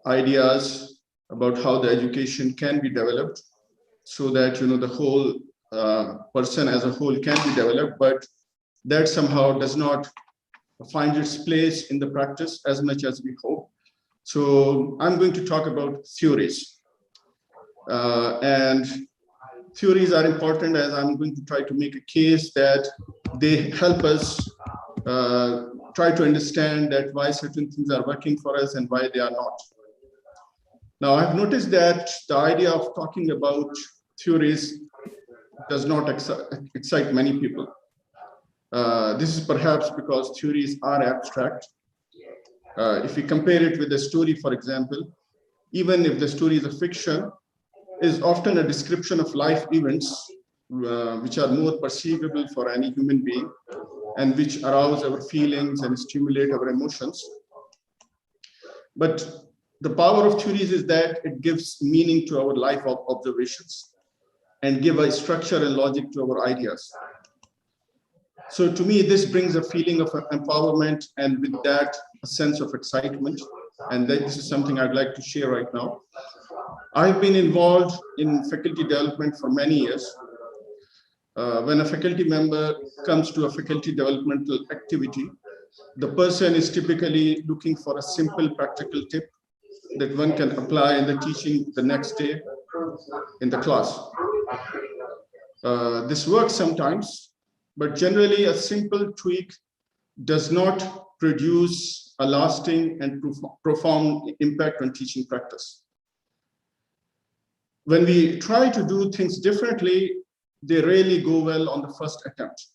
ideas about how the education can be developed so that, you know, the whole person as a whole can be developed, but that somehow does not find its place in the practice as much as we hope. So I'm going to talk about theories. And theories are important, as I'm going to try to make a case that they help us try to understand that why certain things are working for us and why they are not. Now, I've noticed that the idea of talking about theories does not excite many people. This is perhaps because theories are abstract. If we compare it with a story, for example, even if the story is a fiction, is often a description of life events which are more perceivable for any human being and which arouse our feelings and stimulate our emotions. But the power of theories is that it gives meaning to our life of observations and give a structure and logic to our ideas. So to me, this brings a feeling of empowerment, and with that, a sense of excitement. And this is something I'd like to share right now. I've been involved in faculty development for many years. When a faculty member comes to a faculty developmental activity, the person is typically looking for a simple practical tip that one can apply in the teaching the next day in the class. This works sometimes, but generally a simple tweak does not produce a lasting and profound impact on teaching practice. When we try to do things differently, they rarely go well on the first attempt.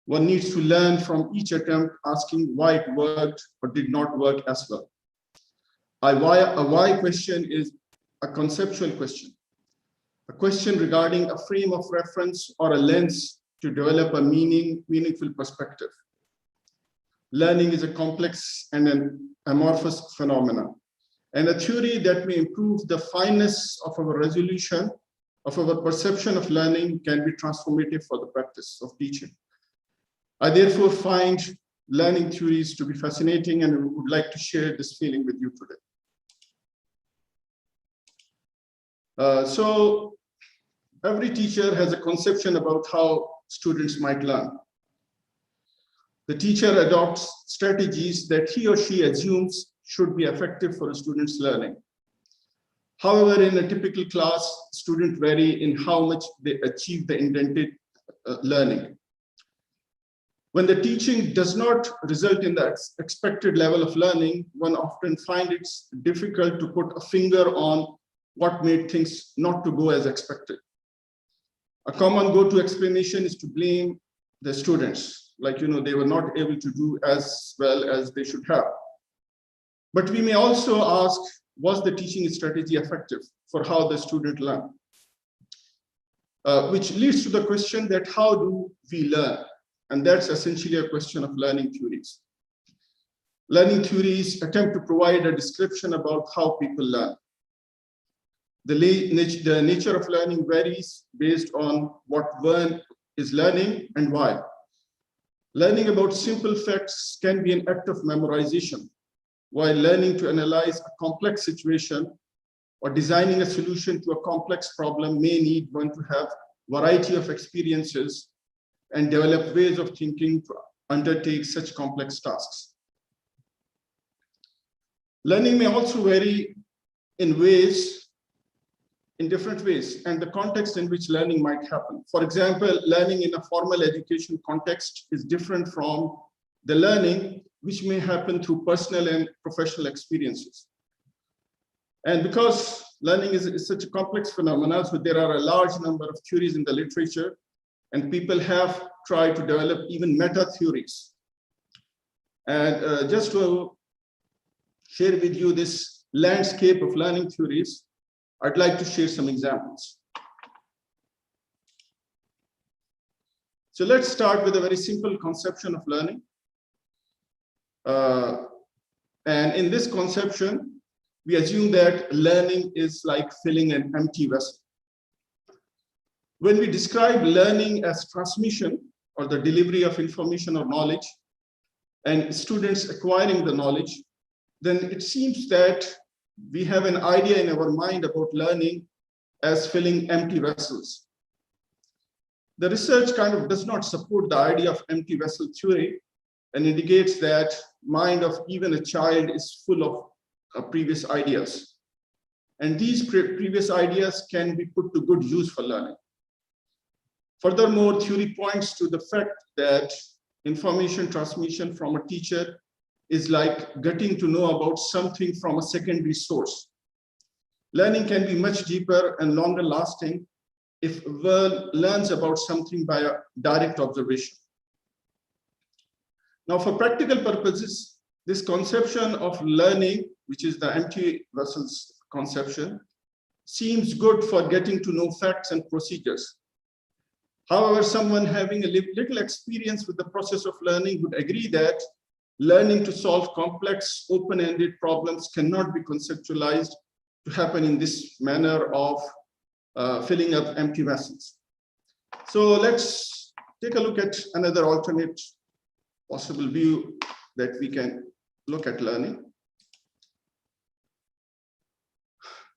One needs to learn from each attempt, asking why it worked or did not work as well. A why question is a conceptual question, a question regarding a frame of reference or a lens to develop a meaningful perspective. Learning is a complex and an amorphous phenomenon, and a theory that may improve the fineness of our resolution of our perception of learning can be transformative for the practice of teaching. I therefore find learning theories to be fascinating and would like to share this feeling with you today. So every teacher has a conception about how students might learn. The teacher adopts strategies that he or she assumes should be effective for a student's learning. However, in a typical class, students vary in how much they achieve the intended learning. When the teaching does not result in the expected level of learning, one often finds it difficult to put a finger on what made things not to go as expected. A common go-to explanation is to blame the students, like, they were not able to do as well as they should have. But we may also ask, was the teaching strategy effective for how the student learned? Which leads to the question that how do we learn? And that's essentially a question of learning theories. Learning theories attempt to provide a description about how people learn. The nature of learning varies based on what one is learning and why. Learning about simple facts can be an act of memorization, while learning to analyze a complex situation or designing a solution to a complex problem may need one to have a variety of experiences and develop ways of thinking to undertake such complex tasks. Learning may also vary in different ways, and the context in which learning might happen. For example, learning in a formal education context is different from the learning which may happen through personal and professional experiences. And because learning is such a complex phenomenon, so there are a large number of theories in the literature, and people have tried to develop even meta theories. And just to share with you this landscape of learning theories, I'd like to share some examples. So let's start with a very simple conception of learning. And in this conception, we assume that learning is like filling an empty vessel. When we describe learning as transmission or the delivery of information or knowledge, and students acquiring the knowledge, then it seems that we have an idea in our mind about learning as filling empty vessels. The research kind of does not support the idea of empty vessel theory and indicates that mind of even a child is full of previous ideas. And these previous ideas can be put to good use for learning. Furthermore, theory points to the fact that information transmission from a teacher is like getting to know about something from a secondary source. Learning can be much deeper and longer lasting if one learns about something by a direct observation. Now, for practical purposes, this conception of learning, which is the empty vessels conception, seems good for getting to know facts and procedures. However, someone having a little experience with the process of learning would agree that learning to solve complex, open-ended problems cannot be conceptualized to happen in this manner of filling up empty vessels. So let's take a look at another alternate possible view that we can look at learning.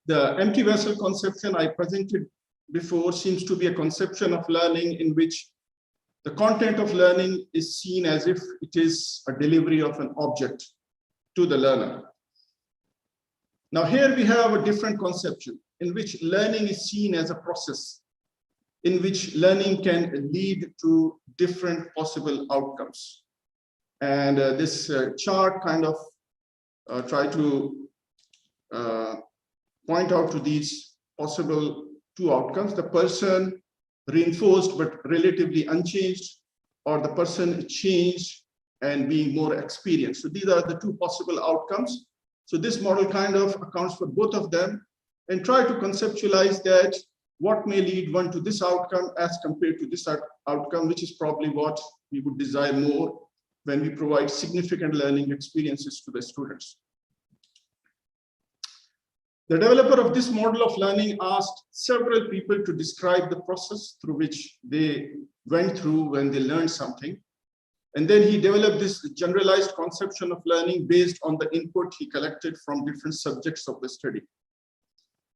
The empty vessel conception I presented before seems to be a conception of learning in which the content of learning is seen as if it is a delivery of an object to the learner. Now here we have a different conception in which learning is seen as a process in which learning can lead to different possible outcomes. And this chart kind of try to point out to these possible two outcomes: the person reinforced but relatively unchanged, or the person changed and being more experienced. So these are the two possible outcomes. So this model kind of accounts for both of them and try to conceptualize that what may lead one to this outcome as compared to this outcome, which is probably what we would desire more when we provide significant learning experiences to the students. The developer of this model of learning asked several people to describe the process through which they went through when they learned something. And then he developed this generalized conception of learning based on the input he collected from different subjects of the study.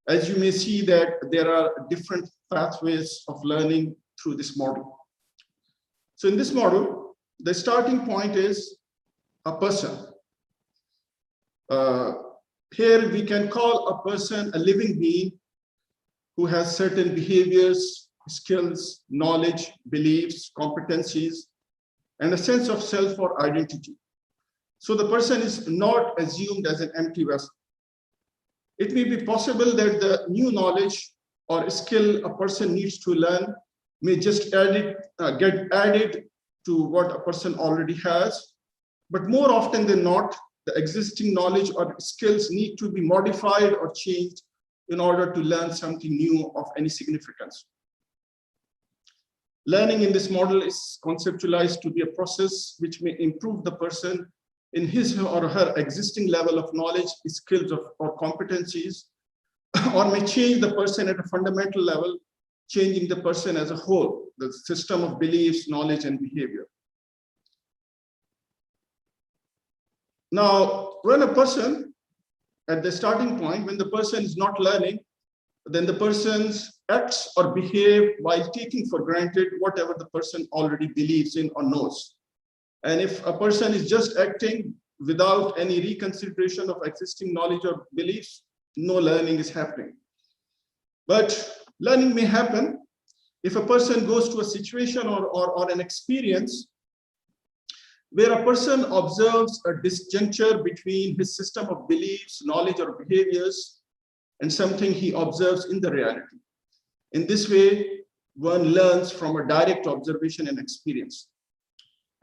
As you may see that there are different pathways of learning through this model. So in this model, the starting point is a person. Here we can call a person a living being who has certain behaviors, skills, knowledge, beliefs, competencies, and a sense of self or identity. So the person is not assumed as an empty vessel. It may be possible that the new knowledge or skill a person needs to learn may just get added to what a person already has, but more often than not, the existing knowledge or skills need to be modified or changed in order to learn something new of any significance. Learning in this model is conceptualized to be a process which may improve the person in his or her existing level of knowledge, skills, or competencies, or may change the person at a fundamental level, changing the person as a whole, the system of beliefs, knowledge, and behavior. Now, when a person, at the starting point, when the person is not learning, then the person acts or behave while taking for granted whatever the person already believes in or knows. And if a person is just acting without any reconsideration of existing knowledge or beliefs, no learning is happening. But learning may happen if a person goes to a situation or an experience where a person observes a disjuncture between his system of beliefs, knowledge, or behaviors and something he observes in the reality. In this way, one learns from a direct observation and experience.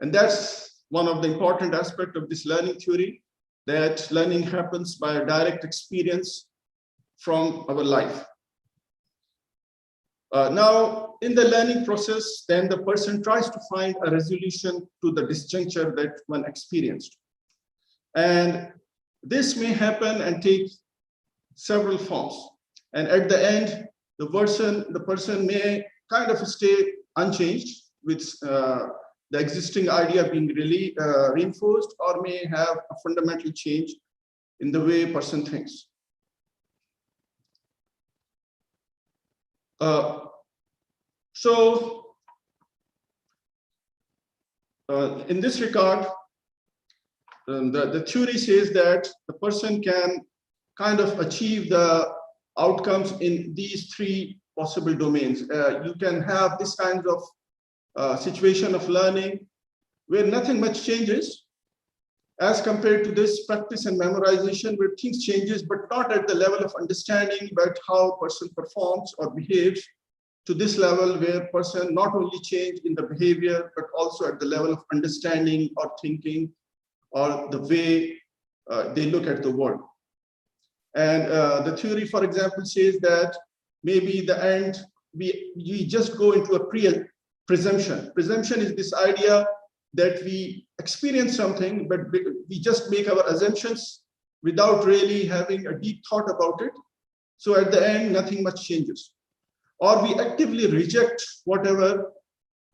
And that's one of the important aspects of this learning theory, that learning happens by a direct experience from our life. Now, in the learning process, then the person tries to find a resolution to the disjuncture that one experienced. And this may happen and take several forms. And at the end, the person may kind of stay unchanged with the existing idea being really reinforced, or may have a fundamental change in the way a person thinks. In this regard, the theory says that the person can kind of achieve the outcomes in these three possible domains. You can have this kind of situation of learning where nothing much changes, as compared to this practice and memorization where things changes, but not at the level of understanding about how a person performs or behaves, to this level where person not only change in the behavior, but also at the level of understanding or thinking or the way they look at the world. And the theory, for example, says that maybe the end, we just go into a presumption. Presumption is this idea that we experience something, but we just make our assumptions without really having a deep thought about it. So at the end, nothing much changes. Or we actively reject whatever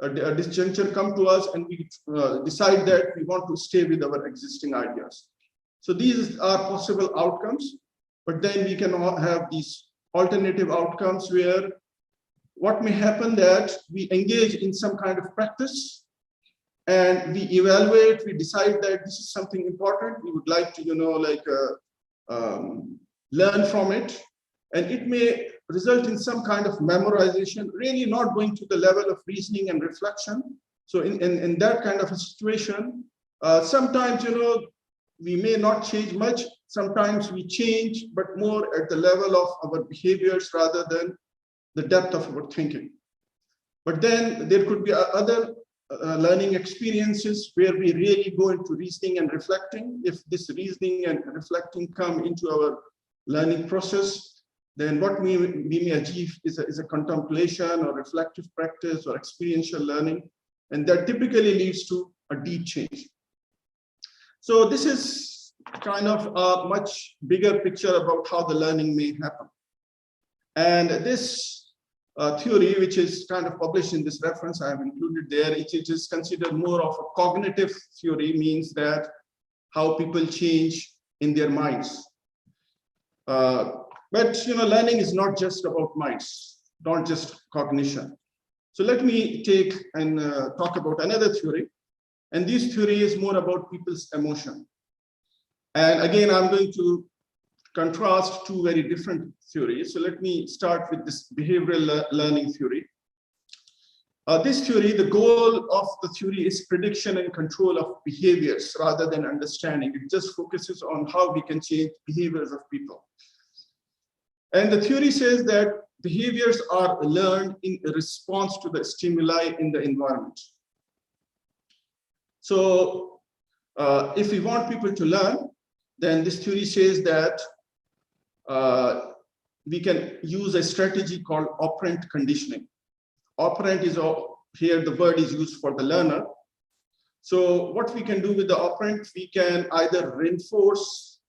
disjuncture come to us, and we decide that we want to stay with our existing ideas. So these are possible outcomes, but then we can have these alternative outcomes where what may happen that we engage in some kind of practice and we evaluate, we decide that this is something important, we would like to, learn from it, and it may result in some kind of memorization, really not going to the level of reasoning and reflection. So in that kind of a situation, sometimes, we may not change much, sometimes we change, but more at the level of our behaviors rather than the depth of our thinking. But then there could be other learning experiences where we really go into reasoning and reflecting. If this reasoning and reflecting come into our learning process, then what we may achieve is a contemplation or reflective practice or experiential learning, and that typically leads to a deep change. So this is kind of a much bigger picture about how the learning may happen. And this theory, which is kind of published in this reference I have included there, it is considered more of a cognitive theory, means that how people change in their minds. But learning is not just about minds, not just cognition. So let me take and talk about another theory. And this theory is more about people's emotion. And again, I'm going to contrast two very different theories. So let me start with this behavioral learning theory. This theory, the goal of the theory is prediction and control of behaviors rather than understanding. It just focuses on how we can change behaviors of people. And the theory says that behaviors are learned in response to the stimuli in the environment. So if we want people to learn, then this theory says that we can use a strategy called operant conditioning. Operant is, here the word is used for the learner. So what we can do with the operant, we can either reinforce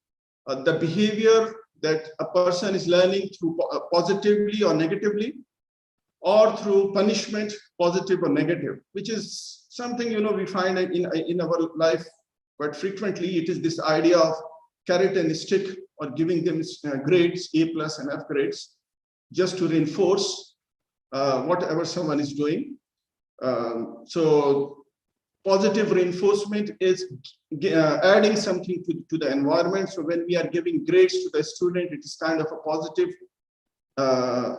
the behavior that a person is learning through positively or negatively, or through punishment, positive or negative, which is something we find in our life quite frequently. It is this idea of carrot and stick, or giving them grades, A+ and F grades, just to reinforce whatever someone is doing. So positive reinforcement is adding something to the environment. So when we are giving grades to the student, it is kind of a positive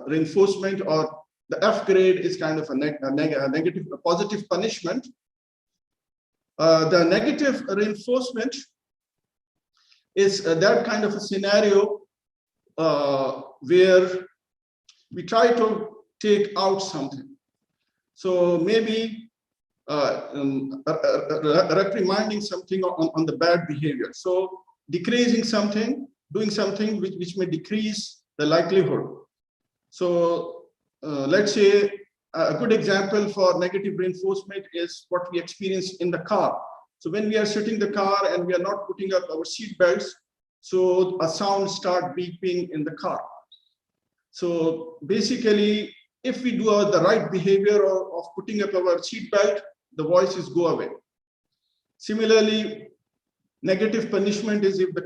reinforcement, or the F grade is kind of a positive punishment. The negative reinforcement is that kind of a scenario where we try to take out something. So maybe reprimanding something on the bad behavior. So decreasing something, doing something which may decrease the likelihood. So let's say a good example for negative reinforcement is what we experience in the car. So when we are sitting in the car and we are not putting up our seat belts, so a sound start beeping in the car. So basically, if we do the right behavior of putting up our seat belt, the voices go away. Similarly, negative punishment is if the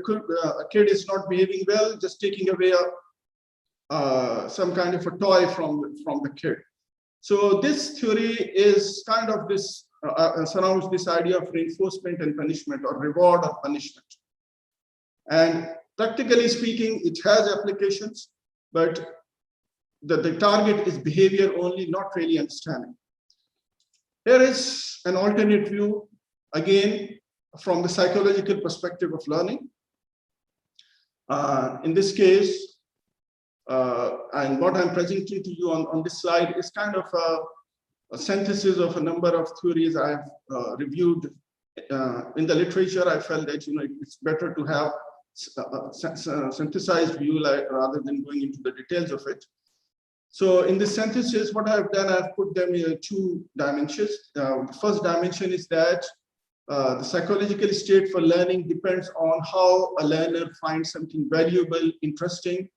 kid is not behaving well, just taking away some kind of a toy from the kid. So this theory is kind of this surrounds this idea of reinforcement and punishment, or reward or punishment. And practically speaking, it has applications, but the target is behavior only, not really understanding. Here is an alternate view, again, from the psychological perspective of learning. In this case, and what I'm presenting to you on this slide is kind of a synthesis of a number of theories I've reviewed in the literature. I felt that it's better to have a synthesized view rather than going into the details of it. So in this synthesis, what I've done, I've put them in 2 dimensions. The first dimension is that the psychological state for learning depends on how a learner finds something valuable, interesting,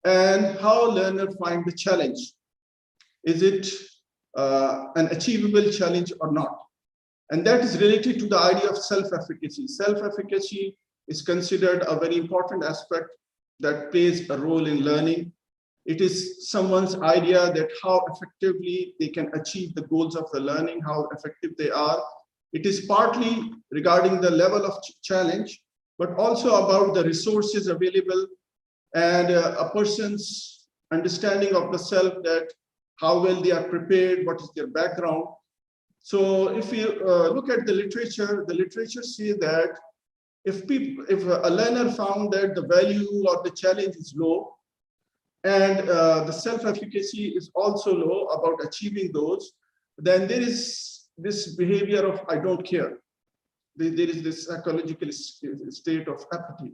and how learner find the challenge. Is it an achievable challenge or not? And that is related to the idea of self-efficacy. Self-efficacy is considered a very important aspect that plays a role in learning. It is someone's idea that how effectively they can achieve the goals of the learning, how effective they are. It is partly regarding the level of challenge, but also about the resources available and a person's understanding of the self, that how well they are prepared, what is their background. So if you look at the literature says that if a learner found that the value or the challenge is low, and the self-efficacy is also low about achieving those, then there is this behavior of I don't care. There is this psychological state of apathy.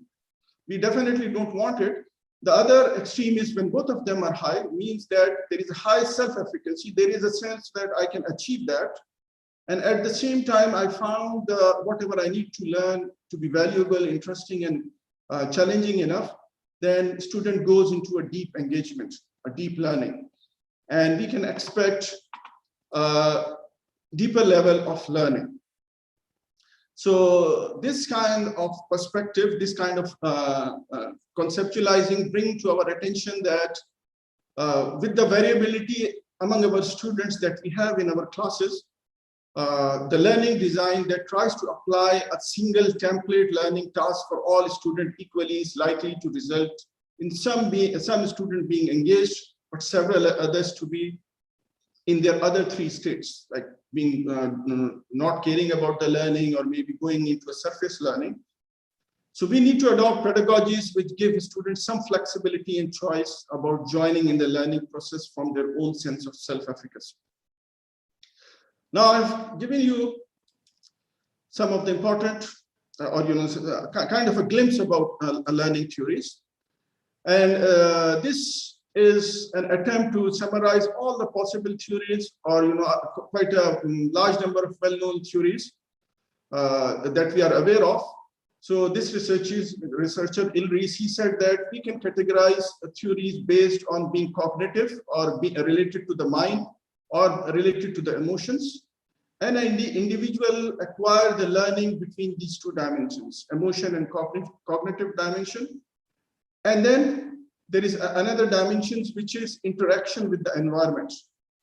We definitely don't want it. The other extreme is when both of them are high, means that there is a high self-efficacy. There is a sense that I can achieve that. And at the same time, I found whatever I need to learn to be valuable, interesting, and challenging enough. Then student goes into a deep engagement, a deep learning. And we can expect a deeper level of learning. So this kind of perspective, this kind of conceptualizing bring to our attention that with the variability among our students that we have in our classes, the learning design that tries to apply a single template learning task for all students equally is likely to result in some student being engaged, but several others to be in their other 3 states, like being not caring about the learning or maybe going into a surface learning. So we need to adopt pedagogies which give students some flexibility and choice about joining in the learning process from their own sense of self-efficacy. Now I've given you some of the important, kind of a glimpse about learning theories. And this is an attempt to summarize all the possible theories, or quite a large number of well-known theories that we are aware of. So this researcher Ilris, he said that we can categorize theories based on being cognitive or be related to the mind or related to the emotions. And the individual acquire the learning between these 2 dimensions, emotion and cognitive dimension. And then there is another dimension, which is interaction with the environment.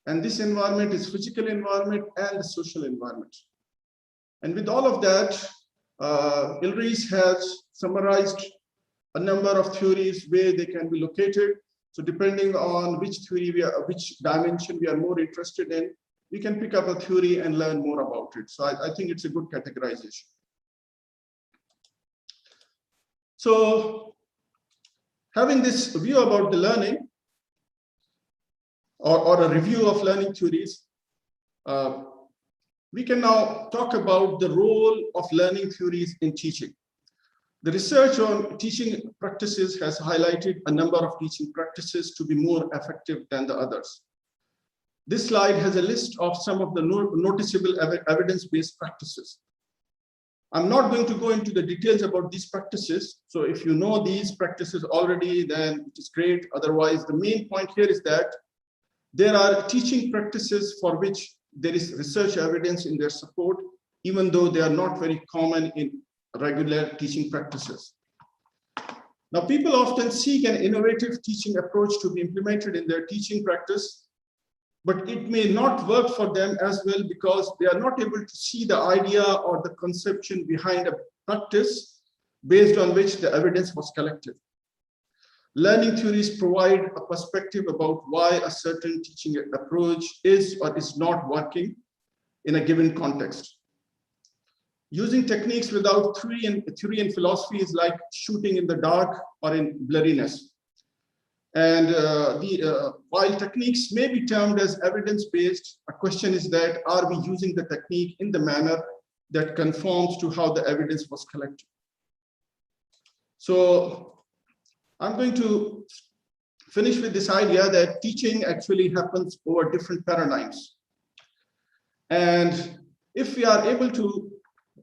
And this environment is physical environment and the social environment. And with all of that, Ilris has summarized a number of theories where they can be located. So depending on which theory which dimension we are more interested in, we can pick up a theory and learn more about it. So I think it's a good categorization. So having this view about the learning, or a review of learning theories, we can now talk about the role of learning theories in teaching. The research on teaching practices has highlighted a number of teaching practices to be more effective than the others. This slide has a list of some of the noticeable evidence-based practices. I'm not going to go into the details about these practices. So if you know these practices already, then it is great. Otherwise, the main point here is that there are teaching practices for which there is research evidence in their support, even though they are not very common in regular teaching practices. Now, people often seek an innovative teaching approach to be implemented in their teaching practice. but it may not work for them as well because they are not able to see the idea or the conception behind a practice based on which the evidence was collected. Learning theories provide a perspective about why a certain teaching approach is or is not working in a given context. Using techniques without theory and philosophy is like shooting in the dark or in blurriness. And while techniques may be termed as evidence-based, a question is that, are we using the technique in the manner that conforms to how the evidence was collected? So I'm going to finish with this idea that teaching actually happens over different paradigms. And if we are able to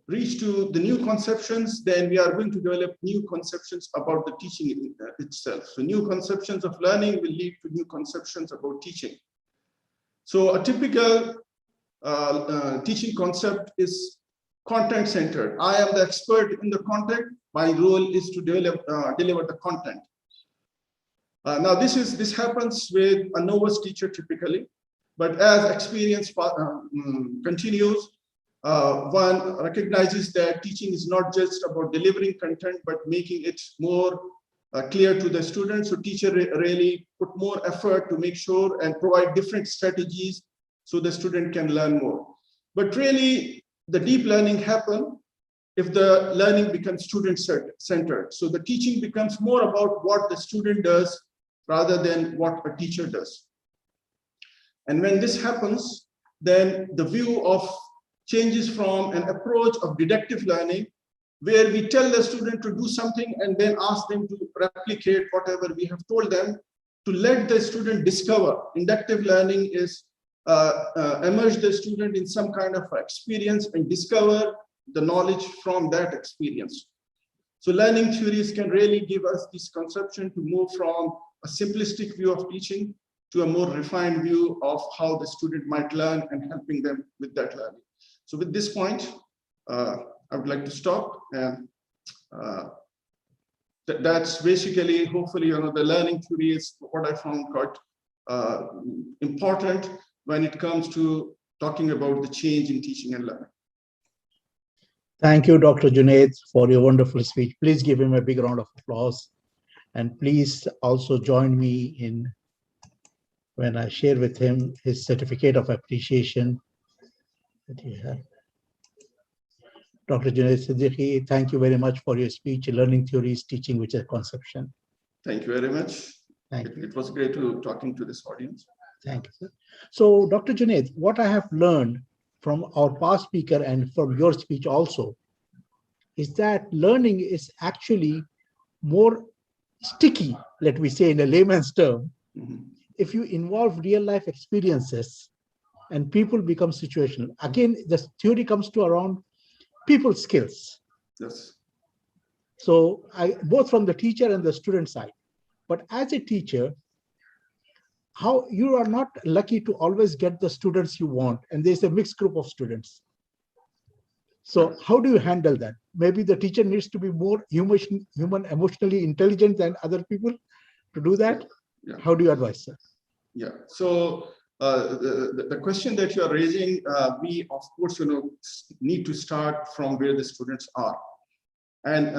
reach to the new conceptions, then we are going to develop new conceptions about the teaching itself. So new conceptions of learning will lead to new conceptions about teaching. So a typical teaching concept is content-centered. I am the expert in the content. My role is to deliver the content. Now this happens with a novice teacher typically, but as experience continues, one recognizes that teaching is not just about delivering content, but making it more clear to the students. So teacher really put more effort to make sure and provide different strategies so the student can learn more. But really, the deep learning happens if the learning becomes student-centered. So the teaching becomes more about what the student does rather than what a teacher does. And when this happens, then the view of changes from an approach of deductive learning, where we tell the student to do something and then ask them to replicate whatever we have told them, to let the student discover. Inductive learning is immerse the student in some kind of experience and discover the knowledge from that experience. So learning theories can really give us this conception to move from a simplistic view of teaching to a more refined view of how the student might learn and helping them with that learning. So with this point, I would like to stop, and that's basically, hopefully, the learning theory is what I found quite important when it comes to talking about the change in teaching and learning. Thank you, Dr. Junaid, for your wonderful speech. Please give him a big round of applause. And please also join me in when I share with him his certificate of appreciation that he had. Dr. Junaid Siddiqui, thank you very much for your speech, Learning Theories, Teaching with a Conception. Thank you very much. Thank you. It was great talking to this audience. Thank you, sir. So, Dr. Junaid, what I have learned from our past speaker and from your speech also is that learning is actually more sticky, let me say in a layman's term, if you involve real life experiences and people become situational. Again, the theory comes to around people skills. Yes. So both from the teacher and the student side. But as a teacher, how you are not lucky to always get the students you want, and there's a mixed group of students. So how do you handle that? Maybe the teacher needs to be more human, emotionally intelligent than other people to do that. Yeah. How do you advise, sir? Yeah. So the question that you are raising, we of course need to start from where the students are, and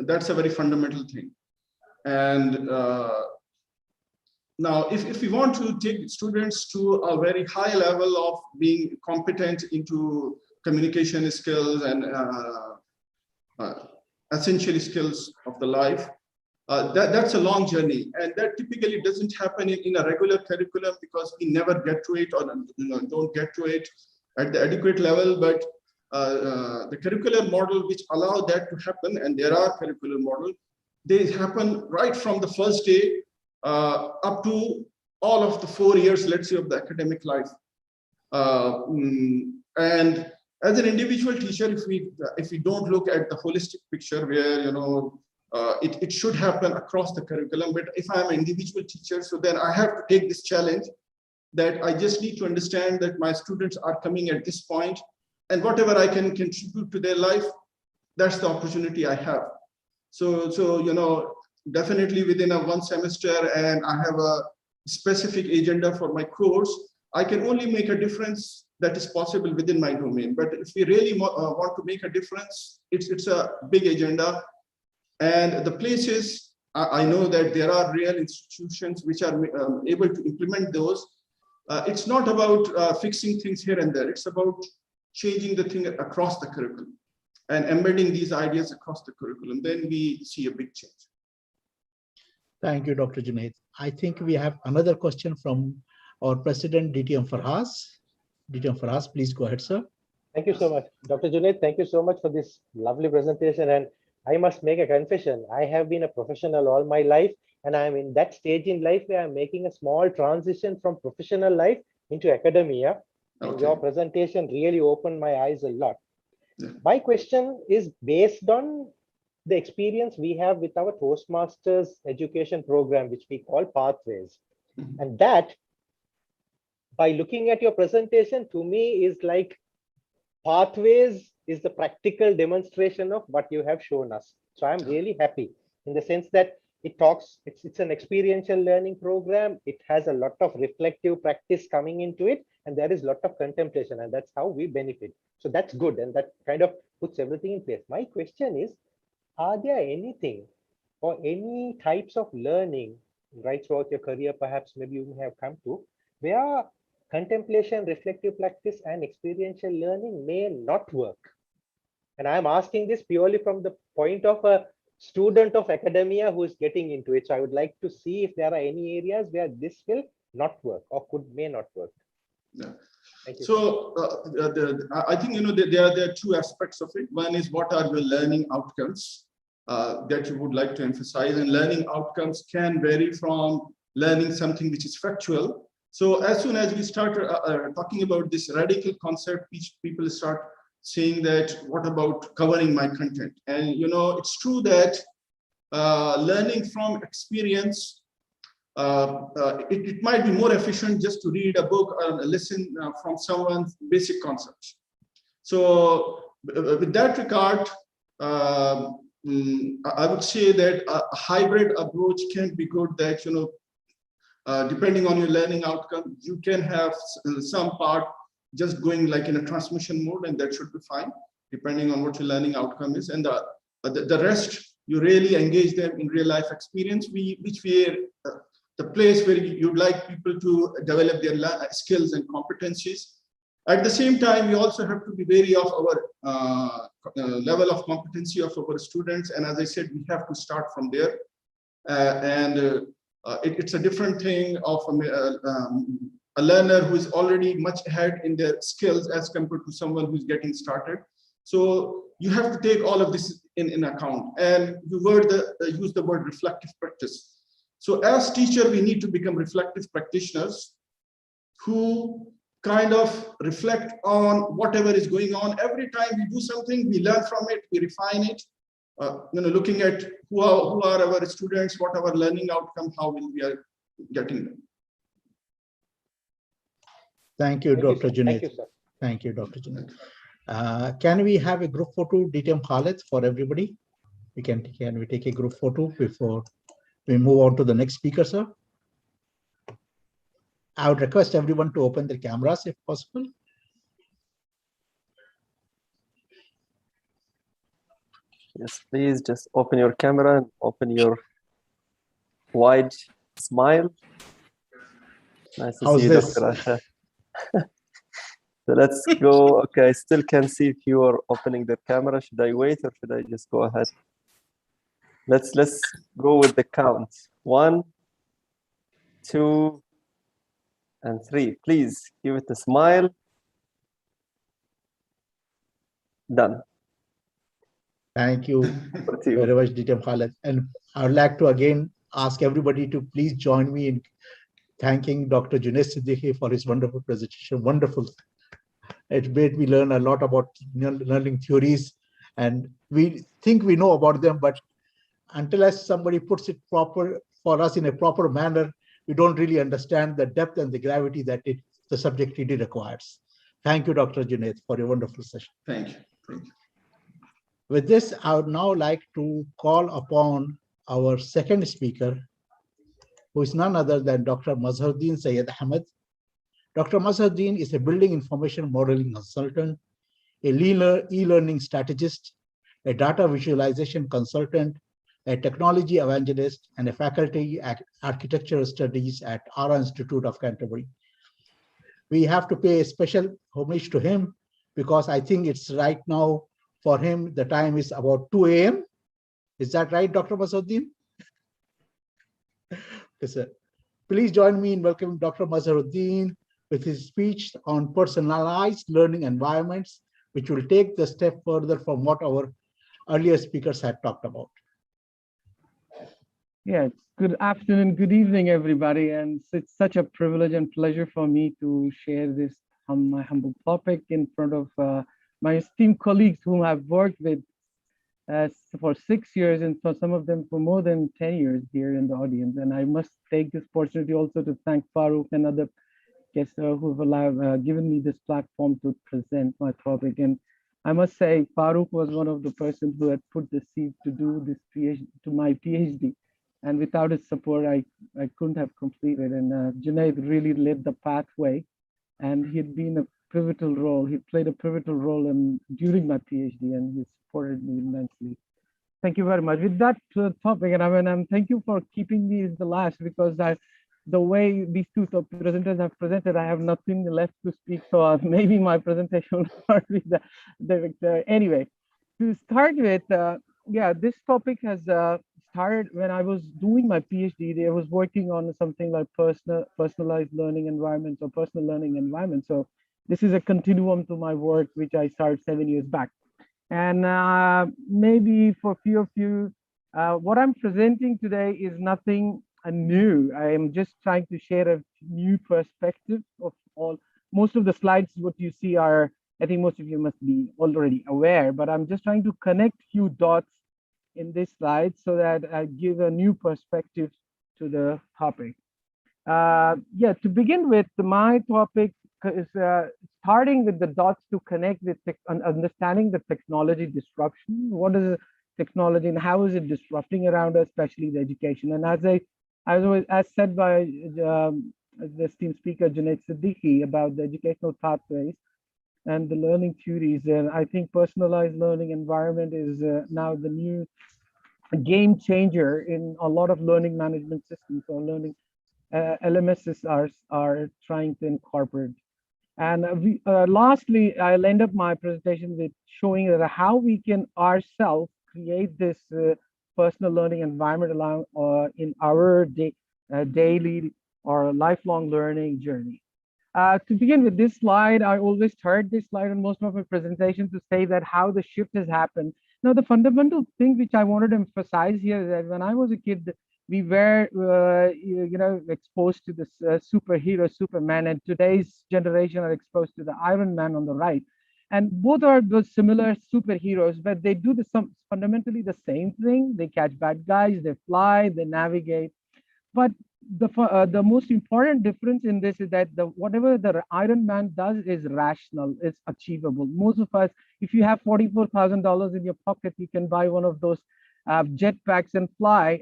that's a very fundamental thing. And now, if we want to take students to a very high level of being competent into communication skills and essential skills of the life, that's a long journey, and that typically doesn't happen in a regular curriculum because we never get to it or don't get to it at the adequate level. But the curricular model which allow that to happen, and there are curricular models, they happen right from the first day up to all of the 4 years, let's say, of the academic life. And as an individual teacher, if we don't look at the holistic picture where it should happen across the curriculum, but if I'm an individual teacher, so then I have to take this challenge that I just need to understand that my students are coming at this point, and whatever I can contribute to their life, that's the opportunity I have. So definitely within one semester, and I have specific agenda for my course, I can only make a difference that is possible within my domain. But if we really want to make a difference, it's a big agenda. And the places, I know that there are real institutions which are able to implement those. It's not about fixing things here and there. It's about changing the thing across the curriculum and embedding these ideas across the curriculum. Then we see a big change. Thank you, Dr. Junaid. I think we have another question from our President, DTM Farhas. DTM Farhas, please go ahead, sir. Thank you so much. Dr. Junaid, thank you so much for this lovely presentation. And I must make a confession. I have been a professional all my life, and I'm in that stage in life where I'm making a small transition from professional life into academia. And your presentation really opened my eyes a lot. My question is based on the experience we have with our Toastmasters education program, which we call Pathways. And that, by looking at your presentation, to me is like Pathways is the practical demonstration of what you have shown us. So I'm really happy in the sense that it's an experiential learning program. It has a lot of reflective practice coming into it, and there is a lot of contemplation, and that's how we benefit. So that's good, and that kind of puts everything in place. My question is, are there anything or any types of learning right throughout your career, perhaps maybe you have come to, where contemplation, reflective practice, and experiential learning may not work? And I'm asking this purely from the point of a student of academia who is getting into it. So I would like to see if there are any areas where this will not work or may not work. Yeah. Thank you. So I think there are two aspects of it. One is what are your learning outcomes that you would like to emphasize, and learning outcomes can vary from learning something which is factual. So as soon as we start talking about this radical concept, people start saying that, what about covering my content? And it's true that learning from experience, it might be more efficient just to read a book or listen from someone's basic concepts. So with that regard, I would say that a hybrid approach can be good, that depending on your learning outcome, you can have some part just going like in a transmission mode, and that should be fine, depending on what your learning outcome is. And the rest, you really engage them in real life experience, which we the place where you'd like people to develop their skills and competencies. At the same time, we also have to be wary of our level of competency of our students. And as I said, we have to start from there. It's a different thing of a learner who is already much ahead in their skills as compared to someone who's getting started. So you have to take all of this in account. And you use the word reflective practice. So as teacher, we need to become reflective practitioners who kind of reflect on whatever is going on. Every time we do something, we learn from it, we refine it. Looking at who are our students, what our learning outcome, how we are getting them. Thank you, Dr. Junaid. Thank you, Dr. Junaid. Can we have a group photo, DTM Khalid, for everybody? Can we take a group photo before we move on to the next speaker, sir? I would request everyone to open their cameras if possible. Yes, please just open your camera and open your wide smile. Nice to see you, Dr. Asha. So let's go. Okay, I still can see if you are opening the camera. Should I wait or should I just go ahead? Let's go with the count. 1, 2, and 3. Please give it a smile. Done. Thank you very much, DTM Khalid. And I would like to again ask everybody to please join me in thanking Dr. Junaid Siddiqui for his wonderful presentation. Wonderful. It made me learn a lot about learning theories, and we think we know about them, but until as somebody puts it proper for us in a proper manner, we don't really understand the depth and the gravity that the subject really requires. Thank you, Dr. Junaid, for your wonderful session. Thank you. Thank you. With this, I would now like to call upon our second speaker, who is none other than Dr. Mazharuddin Syed Ahmed. Dr. Mazharuddin is a building information modeling consultant, a e-learning strategist, a data visualization consultant, a technology evangelist, and a faculty architectural studies at Ara Institute of Canterbury. We have to pay a special homage to him because I think it's right now for him, the time is about 2 a.m. Is that right, Dr. Mazharuddin? Yes, sir. Please join me in welcoming Dr. Mazharuddin with his speech on personalized learning environments, which will take the step further from what our earlier speakers had talked about. Yes, good afternoon, good evening, everybody. And it's such a privilege and pleasure for me to share this on my humble topic in front of my esteemed colleagues whom I've worked with for 6 years, and for some of them for more than 10 years here in the audience. And I must take this opportunity also to thank Farooq and other guests who've given me this platform to present my topic. And I must say, Farooq was one of the persons who had put the seed to do this PhD, to my PhD. And without his support, I couldn't have completed. And Junaid really led the pathway, and he'd been a pivotal role. He played a pivotal role during my PhD, and he supported me immensely. Thank you very much. With that topic, and thank you for keeping me as the last, because the way these two top presenters have presented, I have nothing left to speak. So maybe my presentation will not be anyway. To start with, yeah, this topic has started when I was doing my PhD. I was working on something like personalized learning environments or personal learning environments. So this is a continuum to my work, which I started 7 years back. And maybe for few of you, what I'm presenting today is nothing new. I am just trying to share a new perspective of most of the slides. What you see are, I think most of you must be already aware, but I'm just trying to connect few dots in this slide so that I give a new perspective to the topic. Yeah, to begin with, my topic is starting with the dots to connect with understanding the technology disruption. What is technology and how is it disrupting around us, especially the education? And as said by the esteemed speaker, Junaid Siddiqui, about the educational pathways and the learning theories, and I think personalized learning environment is now the new game changer in a lot of learning management systems or learning LMSs are trying to incorporate. And lastly, I'll end up my presentation with showing that how we can ourselves create this personal learning environment in our daily or lifelong learning journey. To begin with this slide, I always start this slide on most of my presentations to say that how the shift has happened. Now, the fundamental thing which I wanted to emphasize here is that when I was a kid, we were, exposed to this superhero, Superman, and today's generation are exposed to the Iron Man on the right. And both are those similar superheroes, but they do fundamentally the same thing. They catch bad guys, they fly, they navigate. But the most important difference in this is that whatever the Iron Man does is rational, it's achievable. Most of us, if you have $44,000 in your pocket, you can buy one of those jetpacks and fly.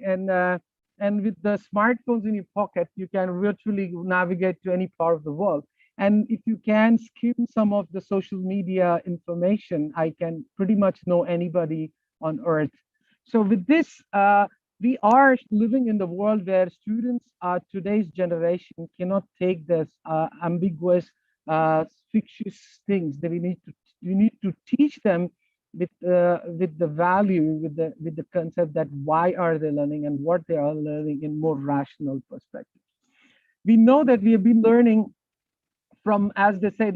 And with the smartphones in your pocket, you can virtually navigate to any part of the world. And if you can skim some of the social media information, I can pretty much know anybody on Earth. So with this, we are living in the world where students, today's generation, cannot take this ambiguous, fictitious things that we need to teach them with the value, with the concept that why are they learning and what they are learning in more rational perspective. We know that we have been learning from, as they say,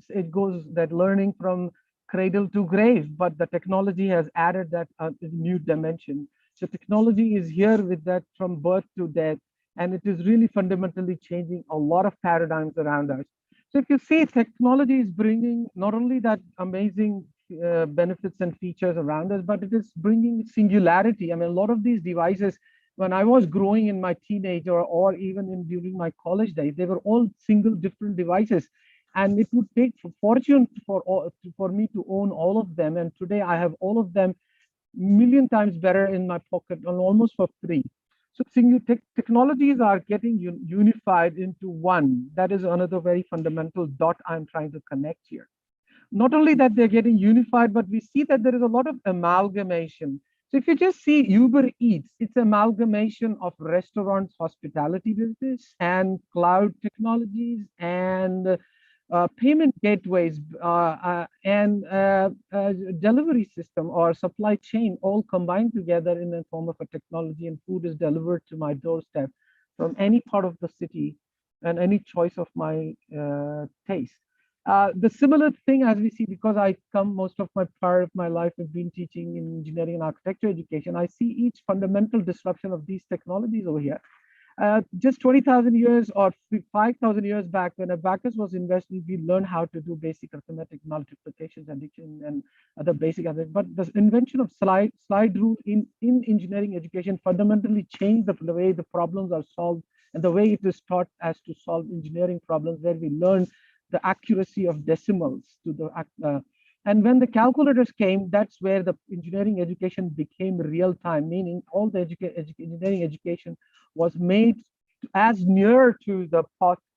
it goes that learning from cradle to grave, but the technology has added that new dimension. So technology is here with that from birth to death, and it is really fundamentally changing a lot of paradigms around us. So if you see, technology is bringing not only that amazing benefits and features around us, but it is bringing singularity. I mean, a lot of these devices, when I was growing in my teenager or even during my college days, they were all single different devices. And it would take a fortune for me to own all of them. And today I have all of them million times better in my pocket and almost for free. So technologies are getting unified into one. That is another very fundamental dot I'm trying to connect here. Not only that they're getting unified, but we see that there is a lot of amalgamation. So if you just see Uber Eats, it's amalgamation of restaurants, hospitality business, and cloud technologies, and payment gateways, and delivery system or supply chain all combined together in the form of a technology, and food is delivered to my doorstep from any part of the city and any choice of my taste. The similar thing as we see, because I come most of my part of my life have been teaching in engineering and architecture education, I see each fundamental disruption of these technologies over here. Just 20,000 years or 5,000 years back, when abacus was invented, we learned how to do basic arithmetic, multiplications, addition, and other basic other. But the invention of slide rule in engineering education fundamentally changed the way the problems are solved and the way it is taught as to solve engineering problems, where we learn the accuracy of decimals to the and when the calculators came, that's where the engineering education became real time, meaning all the engineering education was made as near to the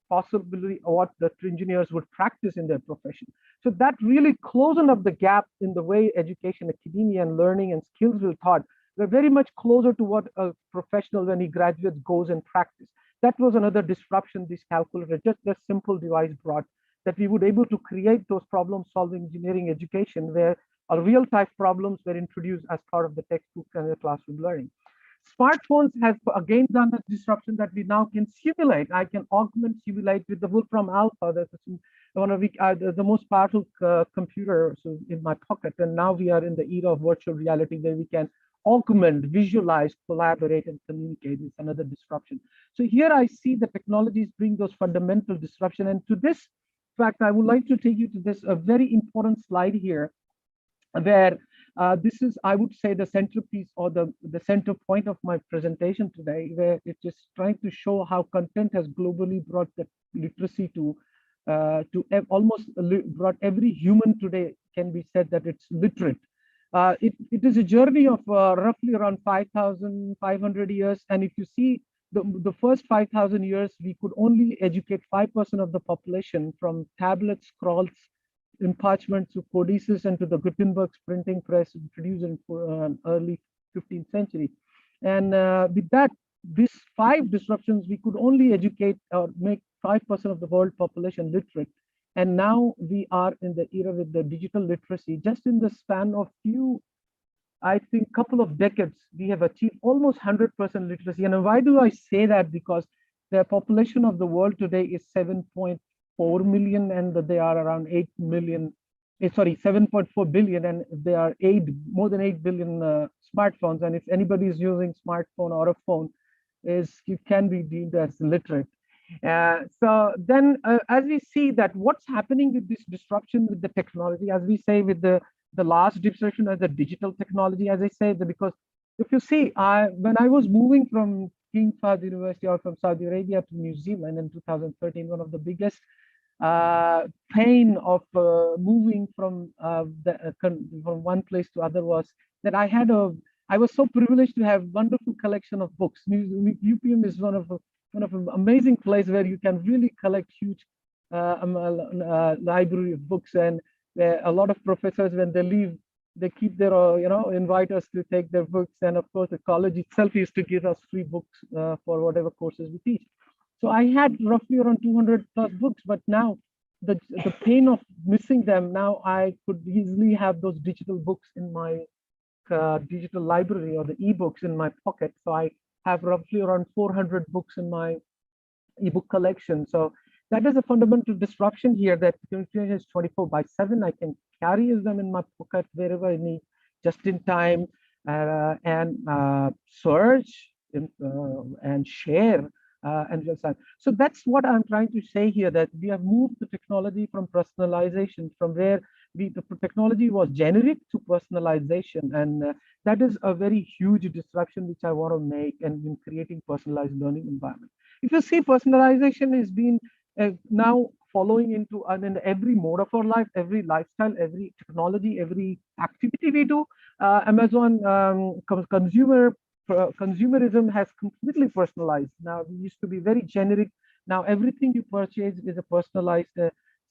possibility of what the engineers would practice in their profession. So that really closing up the gap in the way education, academia, and learning and skills were taught. We're very much closer to what a professional, when he graduates, goes and practice. That was another disruption this calculator, just a simple device brought, that we would able to create those problem-solving engineering education where real type problems were introduced as part of the textbook and the classroom learning. Smartphones have again done the disruption that we now can simulate. I can augment, simulate with the Wolfram Alpha. That's one of the most powerful computers in my pocket. And now we are in the era of virtual reality where we can augment, visualize, collaborate, and communicate. It's another disruption. So here I see the technologies bring those fundamental disruption. And to this fact, I would like to take you to this a very important slide here, where this is, I would say, the centerpiece or the center point of my presentation today, where it is trying to show how content has globally brought the literacy to almost brought every human today can be said that it's literate. It is a journey of roughly around 5,500 years. And if you see the first 5,000 years, we could only educate 5% of the population, from tablets, scrolls, in parchment to codices, and to the Gutenberg's printing press introduced in early 15th century. And with that, these 5 disruptions, we could only educate or make 5% of the world population literate. And now we are in the era with the digital literacy. Just in the span of I think, couple of decades, we have achieved almost 100% literacy. And why do I say that? Because the population of the world today is 7.4 million, and they are around 8 million, 7.4 billion, and there are more than 8 billion smartphones. And if anybody is using smartphone or a phone, it can be deemed as literate. So then as we see that what's happening with this disruption with the technology, as we say, with the last disruption as the digital technology, as I say, because if you see, when I was moving from King Fahd University or from Saudi Arabia to New Zealand in 2013, one of the biggest pain of moving from one place to other was that I was so privileged to have wonderful collection of books. UPM is one of an amazing place where you can really collect huge library of books, and where a lot of professors, when they leave, they keep their invite us to take their books. And of course, the college itself used to give us free books for whatever courses we teach. So I had roughly around 200 plus books, but now the pain of missing them, now I could easily have those digital books in my digital library, or the ebooks in my pocket. So I have roughly around 400 books in my ebook collection. So that is a fundamental disruption here, that information is 24/7. I can carry them in my pocket wherever I need, just in time, and search and share. So that's what I'm trying to say here, that we have moved the technology from personalization, from where the technology was generic, to personalization. And that is a very huge disruption which I want to make, and in creating personalized learning environment. If you see, personalization is being now following into in every mode of our life, every lifestyle, every technology, every activity we do. Amazon consumer consumerism has completely personalized. Now, we used to be very generic. Now, everything you purchase is a personalized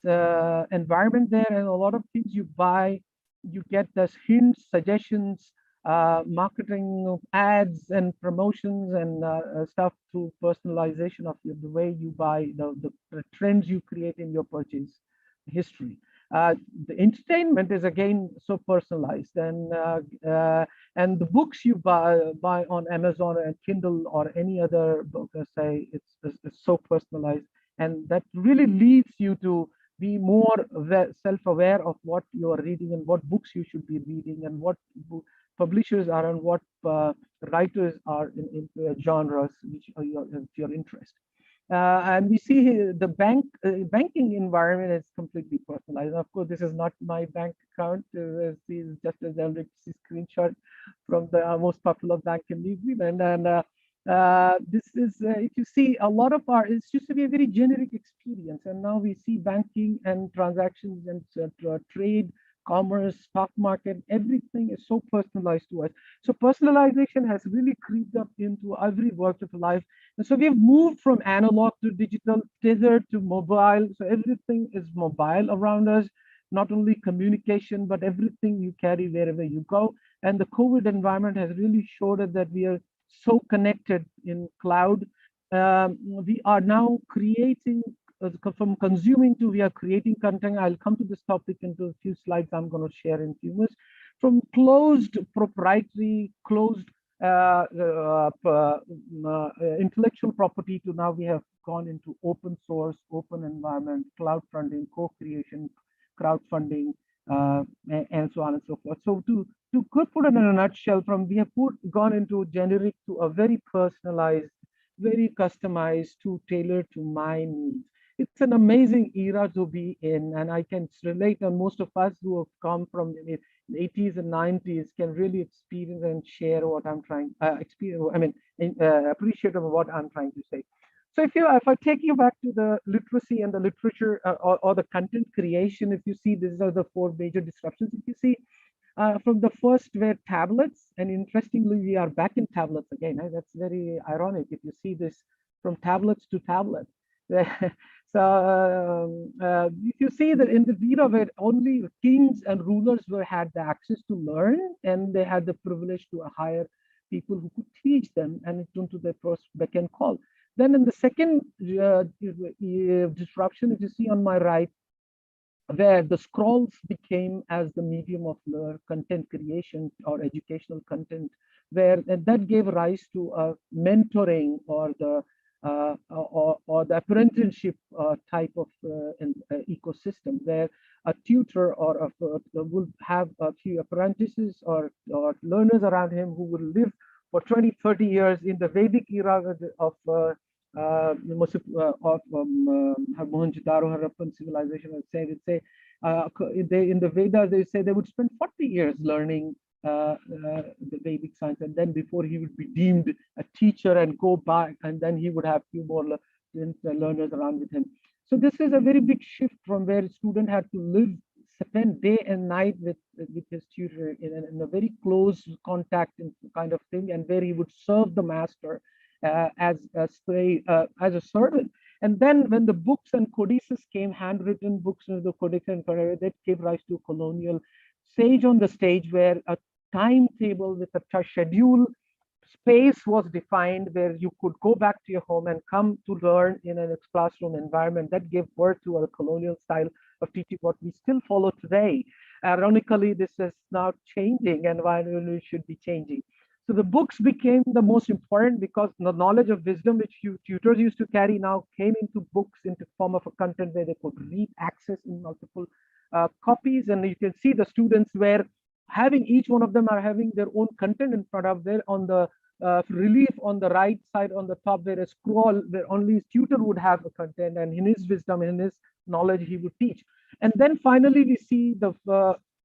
environment there, and a lot of things you buy, you get those hints, suggestions, marketing ads and promotions and stuff through personalization of the way you buy, the trends you create in your purchase history. The entertainment is again so personalized, and the books you buy on Amazon and Kindle or any other book, say it's so personalized, and that really leads you to be more self-aware of what you are reading and what books you should be reading and what publishers are and what writers are in genres which are your interest. And we see the banking environment is completely personalized. Of course, this is not my bank account. This is just a screenshot from the most popular bank in New Zealand. And this is, if you see, a lot of our, it used to be a very generic experience. And now we see banking and transactions and trade, commerce, stock market, everything is so personalized to us. So personalization has really creeped up into every walk of life. And so we've moved from analog to digital, tethered to mobile. So everything is mobile around us, not only communication, but everything you carry wherever you go. And the COVID environment has really showed us that we are so connected in cloud. We are now creating from consuming to we are creating content. I'll come to this topic into a few slides I'm going to share in a few minutes. From closed proprietary, closed intellectual property to now we have gone into open source, open environment, cloud funding, co-creation, crowdfunding, and so on and so forth. So to put it in a nutshell, from we have gone into generic to a very personalized, very customized to tailored to my needs. It's an amazing era to be in, and I can relate, and most of us who have come from the 80s and 90s can really experience and share what I'm trying appreciate of what I'm trying to say. So if I take you back to the literacy and the literature or the content creation, if you see, these are the four major disruptions. If you see, from the first were tablets, and interestingly, we are back in tablets again. That's very ironic if you see this from tablets to tablet. So if you see that in the era where only kings and rulers had the access to learn, and they had the privilege to hire people who could teach them, and it went to their first beck and call. Then in the second disruption, if you see on my right, where the scrolls became as the medium of content creation or educational content, where and that gave rise to mentoring or the apprenticeship type of ecosystem, where a tutor or will have a few apprentices or learners around him who will live for 20, 30 years in the Vedic era of Mohenjo-daro Harappan civilization. In the Vedas, they say they would spend 40 years learning the Vedic science, and then before he would be deemed a teacher and go back, and then he would have few more learners around with him. So this is a very big shift from where a student had to live, spend day and night with his tutor in a very close contact and kind of thing, and where he would serve the master as a servant. And then when the books and codices came, handwritten books, the codex and that gave rise to colonial sage on the stage, where a timetable with a schedule space was defined, where you could go back to your home and come to learn in a classroom environment. That gave birth to a colonial style of teaching, what we still follow today. Ironically, this is now changing, and why it should be changing. So the books became the most important, because the knowledge of wisdom which tutors used to carry now came into books, into form of a content where they could read, access in multiple copies. And you can see the students were having, each one of them are having their own content in front of there. On the relief on the right side on the top, there is scroll where only his tutor would have a content, and in his wisdom, in his knowledge, he would teach. And then finally we see the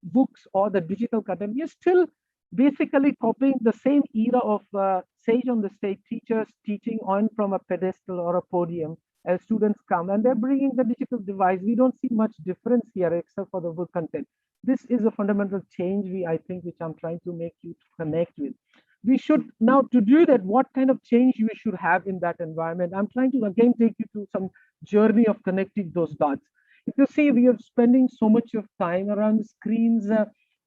books or the digital content. We are still basically copying the same era of sage on the stage, teachers teaching on from a pedestal or a podium as students come, and they're bringing the digital device. We don't see much difference here except for the book content. This is a fundamental change, I think, which I'm trying to make you connect with. we should now, to do that, what kind of change we should have in that environment. I'm trying to again take you to some journey of connecting those dots. If you see, we are spending so much of time around the screens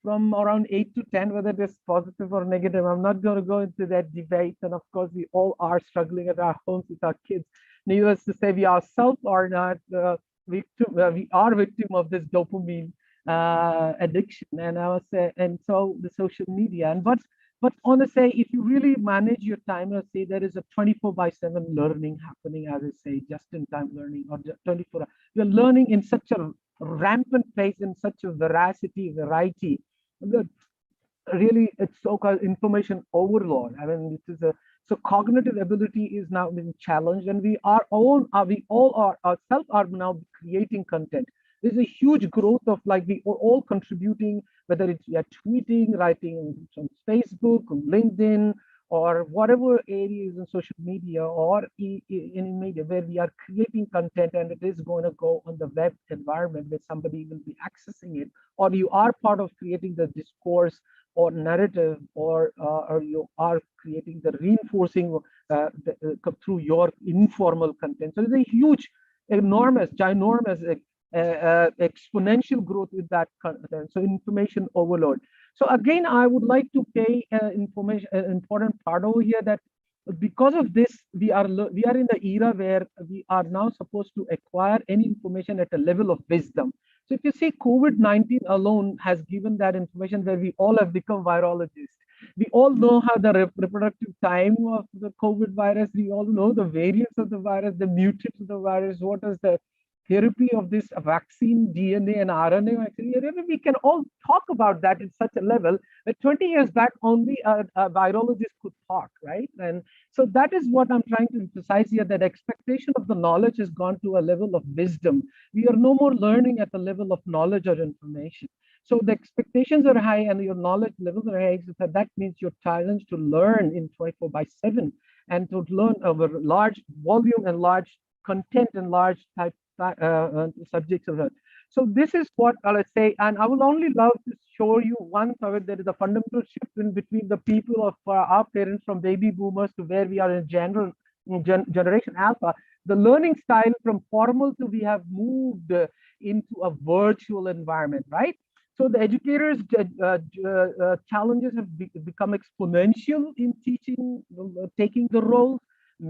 from around 8 to 10, whether it is positive or negative. I'm not going to go into that debate. And of course, we all are struggling at our homes with our kids. Needless to say, we ourselves are not victim. We are victim of this dopamine addiction, and I was and so the social media. And but on the say, if you really manage your time, let's say there is a 24/7 learning happening, as I say, just-in-time learning or 24. You're learning in such a rampant pace, in such a variety. That really, it's so-called information overload. I mean, this is a so cognitive ability is now being challenged, and we all are ourselves are now creating content. There's a huge growth of like we are all contributing, whether it's we are tweeting, writing on Facebook, on LinkedIn, or whatever areas in social media or in media where we are creating content, and it is going to go on the web environment where somebody will be accessing it, or you are part of creating the discourse or narrative, or you are creating the reinforcing through your informal content. So there's a huge, enormous, ginormous exponential growth with that content. So information overload. So again, I would like to pay information an important part over here, that because of this, we are in the era where we are now supposed to acquire any information at a level of wisdom. So if you see, COVID-19 alone has given that information where we all have become virologists. We all know how the reproductive time of the COVID virus. We all know the variants of the virus, the mutations of the virus. What is the therapy of this vaccine, DNA and RNA vaccine? We can all talk about that in such a level that 20 years back only a virologist could talk, right? And so that is what I'm trying to emphasize here, that expectation of the knowledge has gone to a level of wisdom. We are no more learning at the level of knowledge or information. So the expectations are high and your knowledge levels are high. So that means you're challenged to learn in 24/7 and to learn over large volume and large content and large type subjects of it. So this is what I'll say, and I will only love to show you one of it. There is a fundamental shift in between the people of our parents from baby boomers to where we are in generation alpha. The learning style from formal to we have moved into a virtual environment, right? So the educators' challenges have become exponential in teaching, taking the roles.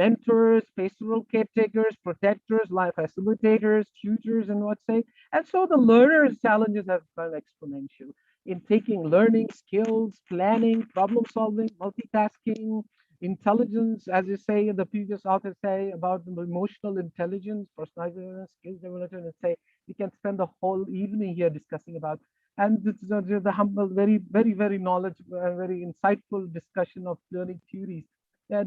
Mentors, pastoral caretakers, protectors, life facilitators, tutors, and what say. And so the learners' challenges have become exponential in taking learning skills, planning, problem solving, multitasking, intelligence, as you say, the previous author say about the emotional intelligence, personalization, skills development, and say we can spend the whole evening here discussing about. And this is the humble, very knowledgeable, very insightful discussion of learning theories.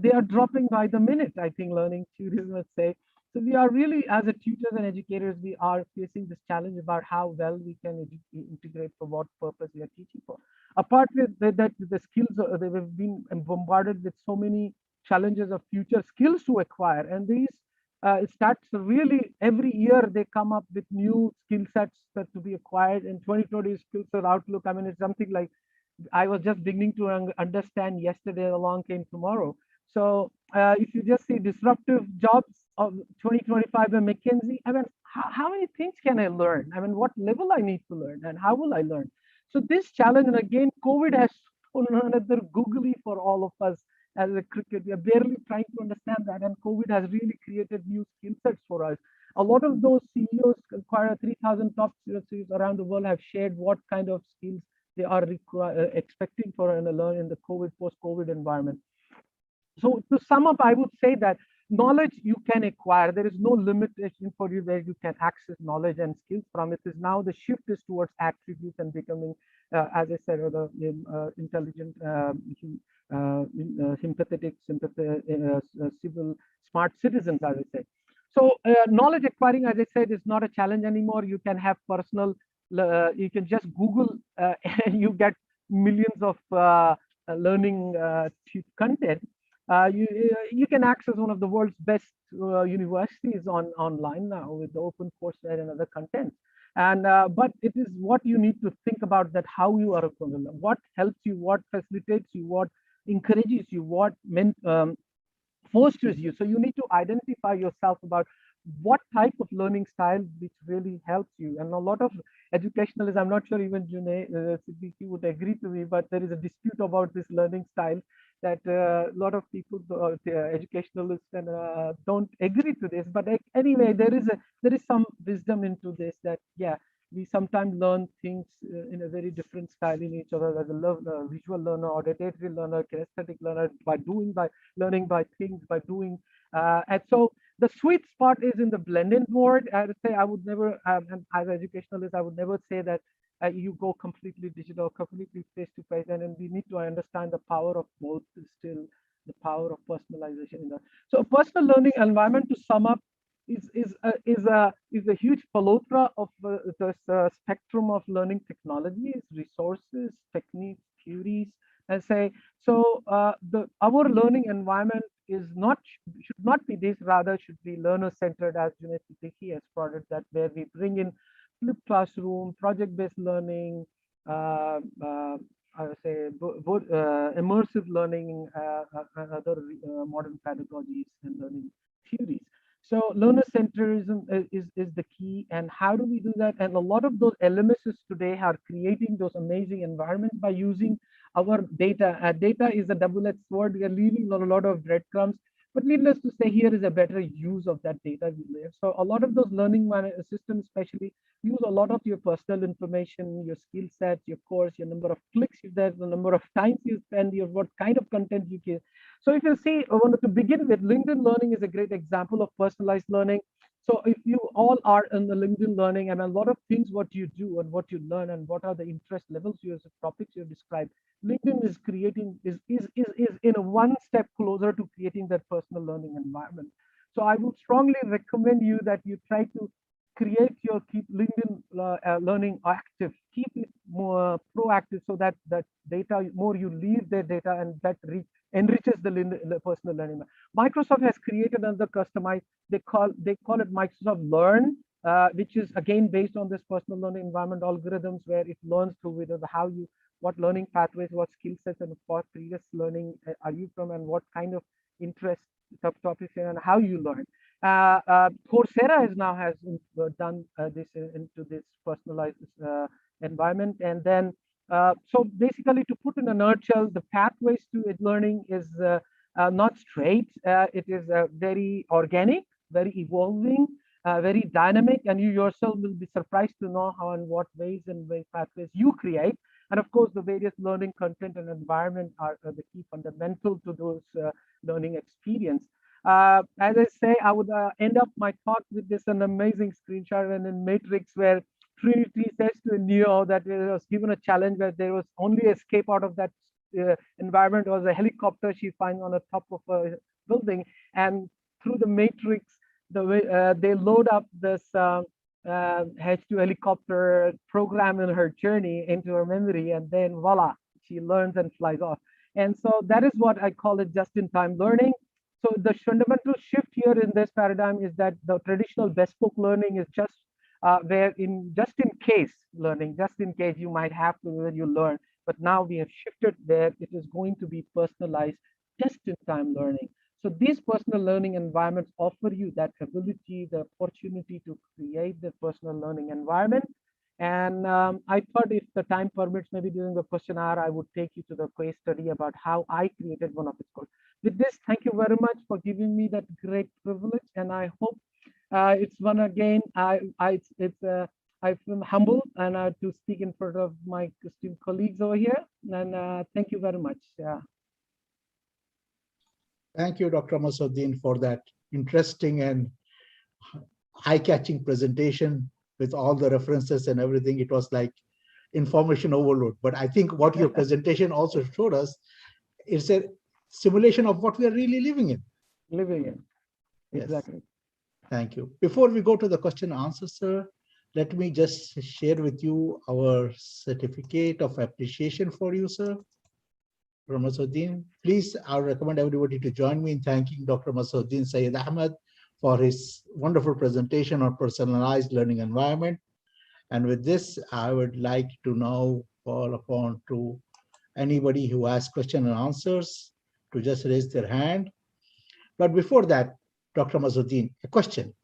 They are dropping by the minute, I think, learning theories, let's say. So we are really, as a tutors and educators, we are facing this challenge about how well we can integrate for what purpose we are teaching for. Apart with that, the skills, they have been bombarded with so many challenges of future skills to acquire. And these it starts really every year they come up with new skill sets that to be acquired. In 2020 skills set outlook, I mean, it's something like I was just beginning to understand yesterday, along came tomorrow. So if you just see disruptive jobs of 2025 by McKinsey, I mean, how many things can I learn? I mean, what level I need to learn and how will I learn? So this challenge, and again, COVID has shown another googly for all of us as a cricket. We are barely trying to understand that, and COVID has really created new skill sets for us. A lot of those CEOs acquire 3,000 top CEOs around the world have shared what kind of skills they are expecting for and learn in the post-COVID environment. So to sum up, I would say that knowledge you can acquire. There is no limitation for you where you can access knowledge and skills from. It is now the shift is towards attributes and becoming, as I said, the intelligent, sympathetic, civil, smart citizens, as I say. So knowledge acquiring, as I said, is not a challenge anymore. You can have personal, you can just Google and you get millions of learning content. You can access one of the world's best universities online now with the open courseware and other content. And but it is what you need to think about, that how you are equivalent, what helps you, what facilitates you, what encourages you, what fosters you. So you need to identify yourself about what type of learning style which really helps you. And a lot of educationalists, I'm not sure even Junaid Siddiqui would agree to me, but there is a dispute about this learning style that a lot of people, educationalists, and don't agree to this. But anyway, there is some wisdom into this, that yeah, we sometimes learn things in a very different style in each other, as a visual learner, auditory learner, kinesthetic learner, by learning by things, by doing. And so the sweet spot is in the blended mode. I would say I would never, and as an educationalist, I would never say that you go completely digital, completely face-to-face, and we need to understand the power of both, still the power of personalization in that. So a personal learning environment, to sum up, is a huge palootra of this spectrum of learning technologies, resources, techniques, theories, and say so. Our learning environment should not be this, rather should be learner centered, as Junaid Siddiqui has brought that, where we bring in flipped classroom, project based learning, I would say immersive learning, and other modern pedagogies and learning theories. So learner centerism is the key. And how do we do that? And a lot of those LMSs today are creating those amazing environments by using our data. Data is a double-edged sword. We are leaving a lot of breadcrumbs, but needless to say, here is a better use of that data we live. So a lot of those learning systems especially use a lot of your personal information, your skill set, your course, your number of clicks you did, the number of times you spend, your what kind of content you give. So if you see, I wanted to begin with, LinkedIn Learning is a great example of personalized learning. So if you all are in the LinkedIn Learning, and a lot of things what you do and what you learn and what are the interest levels, your topics you describe, LinkedIn is creating is in a one step closer to creating that personal learning environment. So I would strongly recommend you that you try to keep LinkedIn learning active, keep it more proactive, so that data, more you leave their data, and that enriches the personal learning. Microsoft has created another customized, they call it Microsoft Learn, which is again based on this personal learning environment algorithms, where it learns through what learning pathways, what skill sets, and what previous learning are you from, and what kind of interest topics, and how you learn. Coursera has done this into this personalized environment. And then so basically, to put in a nutshell, the pathways to learning is not straight. It is very organic, very evolving, very dynamic, and you yourself will be surprised to know how and what ways and pathways you create. And of course, the various learning content and environment are the key fundamental to those learning experience. As I say, I would end up my talk with this an amazing screenshot and in Matrix, where Trinity says to Neo that it was given a challenge where there was only escape out of that environment was a helicopter she finds on the top of a building, and through the Matrix, the way they load up this H2 helicopter program in her journey into her memory, and then voila, she learns and flies off. And so that is what I call it just-in-time learning. So the fundamental shift here in this paradigm is that the traditional bespoke learning is just just in case learning, just in case you might have to when you learn. But now we have shifted there. It is going to be personalized, just-in-time learning. So these personal learning environments offer you that ability, the opportunity to create the personal learning environment. And I thought if the time permits, maybe during the question hour, I would take you to the case study about how I created one of its courses. With this, thank you very much for giving me that great privilege. And I hope it's one again. I feel humbled and to speak in front of my esteemed colleagues over here. And thank you very much. Thank you, Dr. Masuddin, for that interesting and eye-catching presentation with all the references and everything. It was like information overload. But I think what your presentation also showed us is a simulation of what we are really living in. Exactly. Yes. Thank you. Before we go to the question and answer, sir, let me just share with you our certificate of appreciation for you, sir. Dr. Masuddin, please, I recommend everybody to join me in thanking Dr. Masuddin Syed Ahmed for his wonderful presentation on personalized learning environment. And with this, I would like to now call upon to anybody who has question and answers to just raise their hand. But before that, Dr. Mazuddin, a question.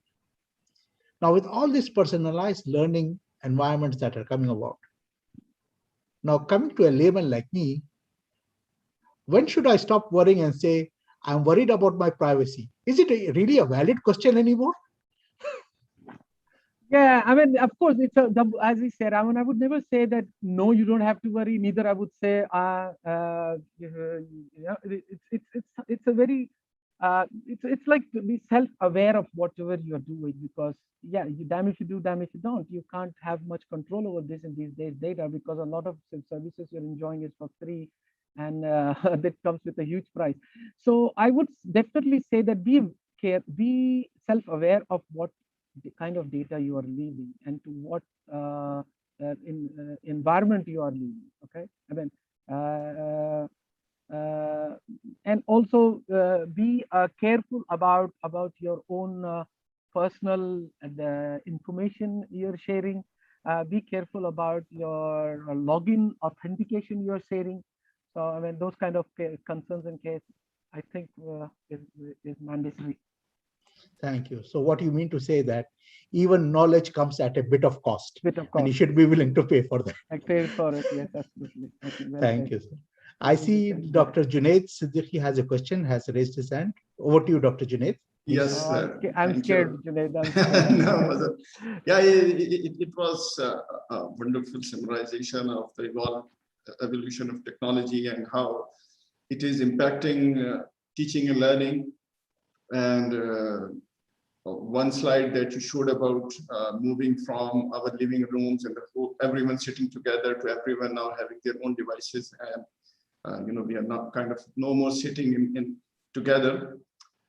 Now, with all these personalized learning environments that are coming about, now coming to a layman like me, when should I stop worrying and say, I'm worried about my privacy? Is it really a valid question anymore? Yeah, I mean, of course, it's as we said. I mean, I would never say that no, you don't have to worry. Neither I would say, it's a very, it's like to be self-aware of whatever you're doing, because yeah, you damn if you do, damn if you don't. You can't have much control over this in these days data, because a lot of services you're enjoying is for free, and that comes with a huge price. So I would definitely say that be self-aware of what the kind of data you are leaving and to what environment you are leaving. Okay, I mean, and also be careful about your own personal information you're sharing. Be careful about your login authentication you're sharing. So I mean, those kind of concerns and case, I think is mandatory. Thank you. So what you mean to say that even knowledge comes at a bit of cost, Bit of and you cost. should be willing to pay for that. I pay for it. Yes, absolutely. Okay, well Thank said. you, sir. I see Dr. Junaid Siddiqui has a question, has raised his hand. Over to you, Dr. Junaid. Yes, I'm scared, Junaid. I'm scared. No, yeah, it was a wonderful summarization of the evolution of technology and how it is impacting teaching and learning. And one slide that you showed about moving from our living rooms and everyone sitting together to everyone now having their own devices, and we are not kind of no more sitting in together.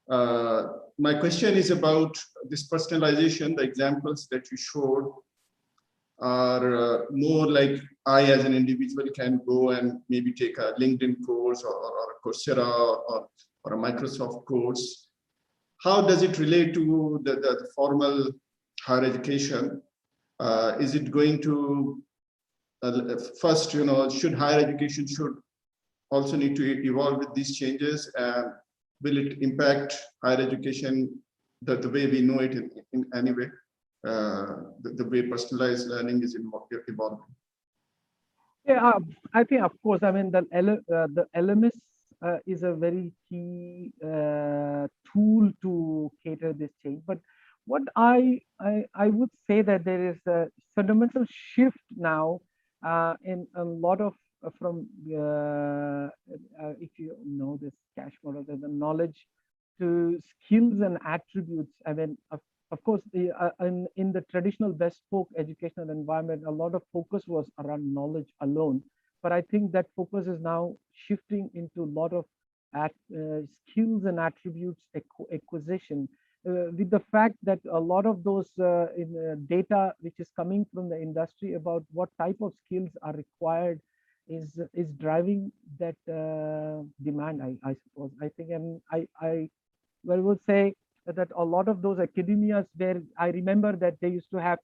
My question is about this personalization. The examples that you showed are more like I as an individual can go and maybe take a LinkedIn course or a Coursera or a Microsoft course. How does it relate to the formal higher education? Is it going to first, should higher education should also need to evolve with these changes, and will it impact higher education the way we know it in any way, the way personalized learning is evolving? Yeah, I think, of course, I mean, the LMS is a very key tool to cater this change. But what I would say that there is a fundamental shift now in a lot of from if you know this cash model, the knowledge to skills and attributes. I mean, of course, in the traditional bespoke educational environment, a lot of focus was around knowledge alone. But I think that focus is now shifting into a lot of skills and attributes acquisition, with the fact that a lot of those data which is coming from the industry about what type of skills are required is driving that demand, I suppose. I think, and I would say that a lot of those academias where I remember that they used to have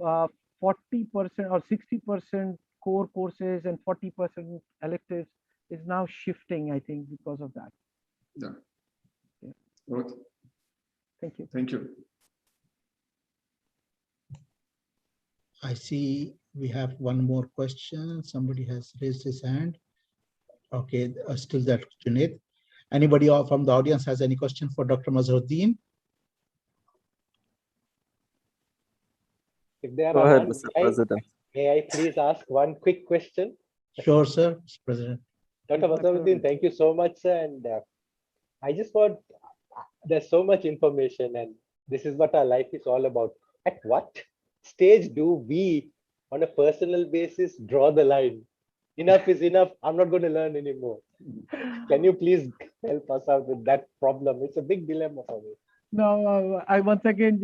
40% or 60% core courses and 40% electives is now shifting, I think, because of that. Yeah. Okay. Thank you. Thank you. I see we have one more question. Somebody has raised his hand. Okay, still that Junaid. Anybody from the audience has any question for Dr. Mazharuddin? If there Go are ahead, none, Mr. President. may I please ask one quick question? Sure, sir, Mr. President. Dr. Mazharuddin, thank you so much, sir. And I just want, there's so much information, and this is what our life is all about. At what stage do we, on a personal basis, draw the line? Enough is enough. I'm not going to learn anymore. Can you please help us out with that problem? It's a big dilemma for me. No, I once again,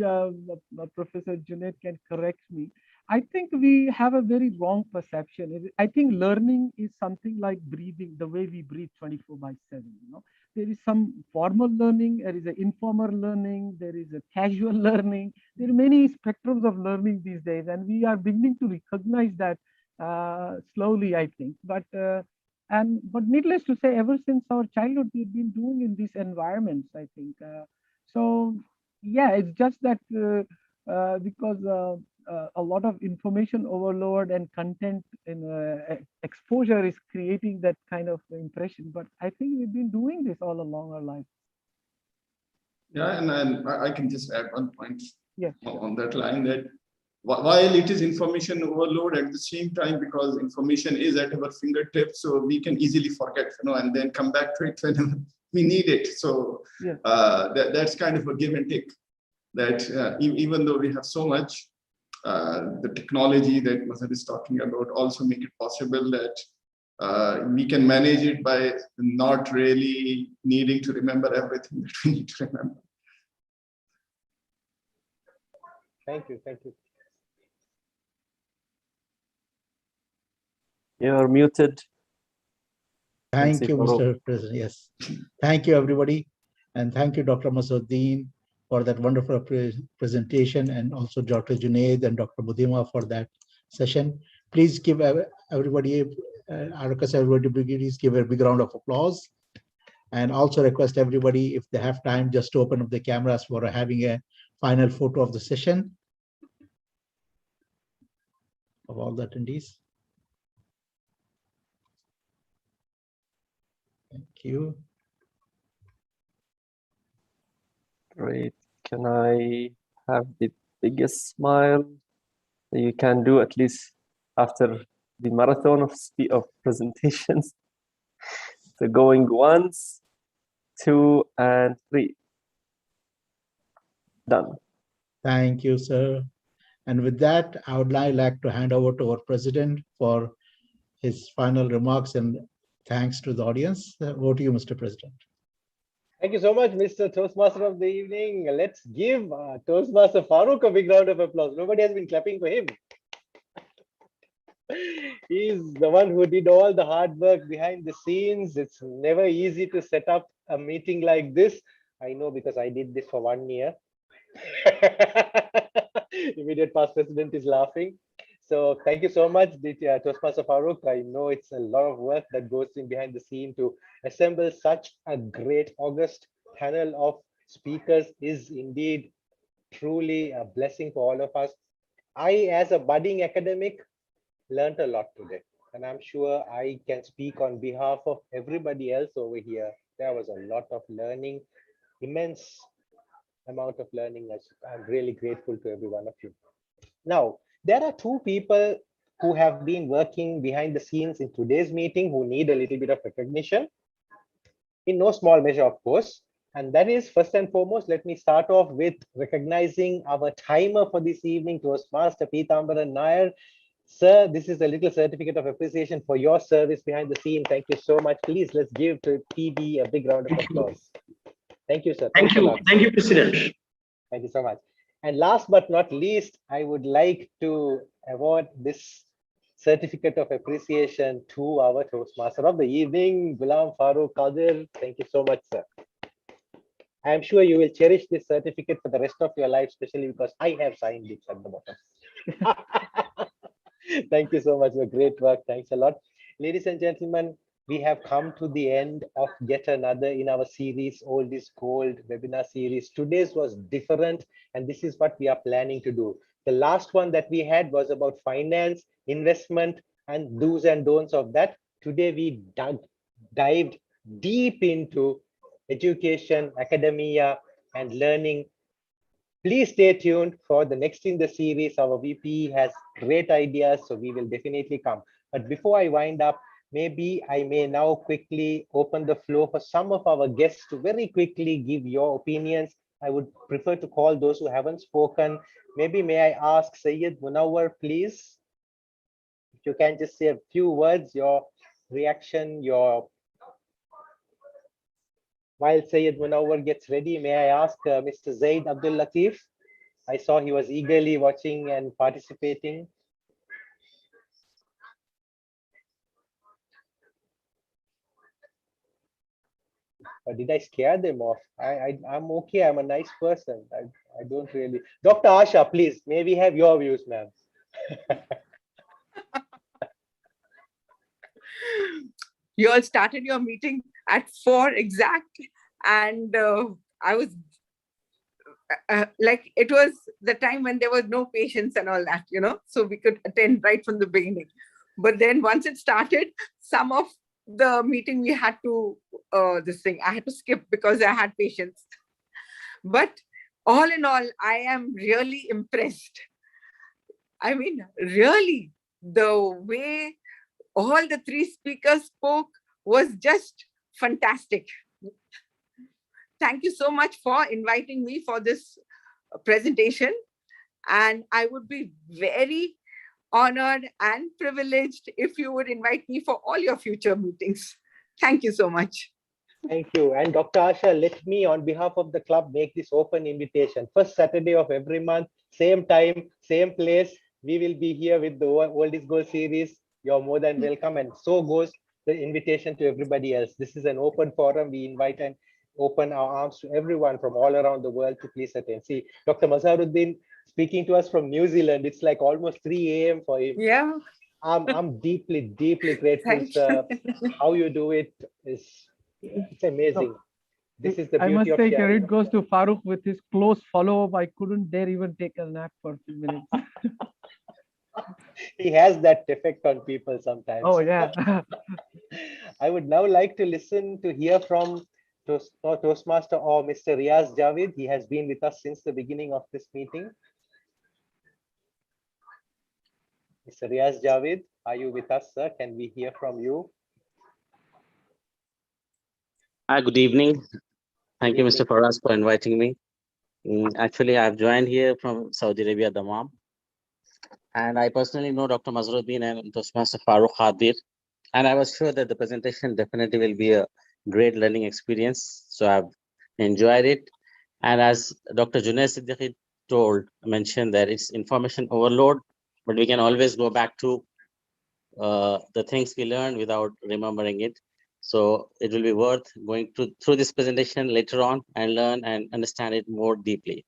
Professor Junaid can correct me. I think we have a very wrong perception. I think learning is something like breathing, the way we breathe 24/7. There is some formal learning, there is an informal learning, there is a casual learning. There are many spectrums of learning these days, and we are beginning to recognize that slowly, I think. But But needless to say, ever since our childhood, we've been doing in these environments, I think. So yeah, it's just that because a lot of information overload and content in exposure is creating that kind of impression. But I think we've been doing this all along our life. Yeah, and I can just add one point Yes, on that line, that while it is information overload, at the same time, because information is at our fingertips, so we can easily forget, and then come back to it when we need it. So yeah. That's kind of a give and take. That even though we have so much, the technology that Mazhar is talking about also make it possible that we can manage it by not really needing to remember everything that we need to remember. Thank you. Thank you. You're muted. Thank you, Mr. President. Yes. Thank you, everybody. And thank you, Dr. Masuddin, for that wonderful presentation, and also Dr. Junaid and Dr. Budima for that session. Please give everybody, I request everybody to please give a big round of applause. And also request everybody, if they have time, just to open up the cameras for having a final photo of the session of all the attendees. Thank you. Great. Can I have the biggest smile that you can do, at least after the marathon of presentations? So going once, 2, and 3. Done. Thank you, sir. And with that, I would now like to hand over to our president for his final remarks, and thanks to the audience. Over to you, Mr. President. Thank you so much, Mr. Toastmaster of the evening. Let's give Toastmaster Farooq a big round of applause. Nobody has been clapping for him. He's the one who did all the hard work behind the scenes. It's never easy to set up a meeting like this. I know, because I did this for 1 year. Immediate past president is laughing. So thank you so much, Toastmaster Farooq. I know it's a lot of work that goes in behind the scene to assemble such a great August panel of speakers. Is indeed truly a blessing for all of us. I, as a budding academic, learned a lot today, and I'm sure I can speak on behalf of everybody else over here. There was a lot of learning, immense amount of learning. I'm really grateful to every one of you. Now, there are 2 people who have been working behind the scenes in today's meeting who need a little bit of recognition, in no small measure, of course. And that is, first and foremost, let me start off with recognizing our timer for this evening, Toastmaster Peetambaran Nair. Sir, this is a little certificate of appreciation for your service behind the scene. Thank you so much. Please, let's give to PB a big round of applause. Thank you, sir. Thank you. Thank you, President. Thank you so much. And last but not least, I would like to award this certificate of appreciation to our Toastmaster of the evening, Ghulam Farooq Qadir. Thank you so much, sir. I am sure you will cherish this certificate for the rest of your life, especially because I have signed it at the bottom. Thank you so much for great work. Thanks a lot. Ladies and gentlemen, we have come to the end of yet another in our series, Old is Gold webinar series. Today's was different, and this is what we are planning to do. The last one that we had was about finance, investment, and do's and don'ts of that. Today we dived deep into education, academia, and learning. Please stay tuned for the next in the series. Our VP has great ideas, so we will definitely come. But before I wind up, maybe I may now quickly open the floor for some of our guests to very quickly give your opinions. I would prefer to call those who haven't spoken. Maybe may I ask Syed Munawar, please? If you can just say a few words, your reaction, While Syed Munawar gets ready, may I ask Mr. Zaid Abdul Latif? I saw he was eagerly watching and participating. Or did I scare them off? I'm okay. I'm a nice person. I don't really. Dr. Asha, please, may we have your views, ma'am? You all started your meeting at 4 exact, and I was like, it was the time when there was no patience and all that, so we could attend right from the beginning. But then once it started, some of the meeting we had to, I had to skip because I had patience. But all in all, I am really impressed. I mean, really, the way all the 3 speakers spoke was just fantastic. Thank you so much for inviting me for this presentation. And I would be very honored and privileged if you would invite me for all your future meetings. Thank you so much. Thank you. And Dr. Asha, let me, on behalf of the club, make this open invitation. First Saturday of every month, same time, same place, we will be here with the Old is Gold series. You're more than welcome. And so goes the invitation to everybody else. This is an open forum. We invite and open our arms to everyone from all around the world to please attend. See, Dr. Mazharuddin speaking to us from New Zealand. It's like almost 3 a.m. for him. Yeah. I'm deeply, deeply grateful, sir. How you do it is, it's amazing. This is the beauty I must of say, sharing. credit goes to Farooq with his close follow-up. I couldn't dare even take a nap for a few minutes. He has that effect on people sometimes. Oh, yeah. I would now like to hear from Toastmaster or Mr. Riaz Javed. He has been with us since the beginning of this meeting. Mr. Riaz Javed, are you with us, sir? Can we hear from you? Hi, good evening. Thank you, Mr. Faraz, for inviting me. Actually, I've joined here from Saudi Arabia, Dammam. And I personally know Dr. Mazharuddin and Toastmaster Farooq Khadir. And I was sure that the presentation definitely will be a great learning experience. So I've enjoyed it. And as Dr. Junaid Siddiqui mentioned that it's information overload, but we can always go back to the things we learned without remembering it. So it will be worth going through this presentation later on and learn and understand it more deeply.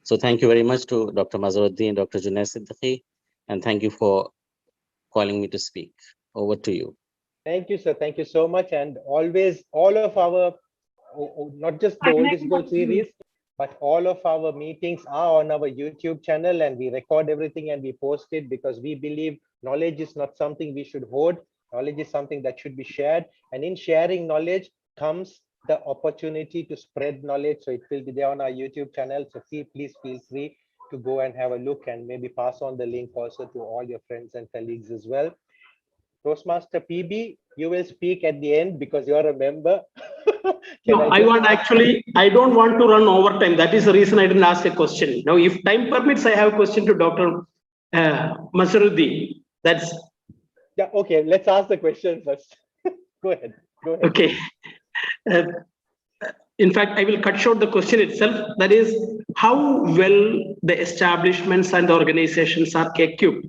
So thank you very much to Dr. Mazharuddin, Dr. Junaid Siddiqui, and thank you for calling me to speak. Over to you. Thank you, sir. Thank you so much. And always, all of our, not just the Old is Gold series, but all of our meetings are on our YouTube channel, and we record everything and we post it because we believe knowledge is not something we should hoard. Knowledge is something that should be shared. And in sharing knowledge comes the opportunity to spread knowledge. So it will be there on our YouTube channel. So please feel free to go and have a look and maybe pass on the link also to all your friends and colleagues as well. Toastmaster PB, you will speak at the end because you're a member. No, I don't want to run overtime. That is the reason I didn't ask a question. Now, if time permits, I have a question to Dr. Mazharuddin. That's... Yeah, okay, let's ask the question first. Go ahead. Okay. In fact, I will cut short the question itself. That is, how well the establishments and the organizations are equipped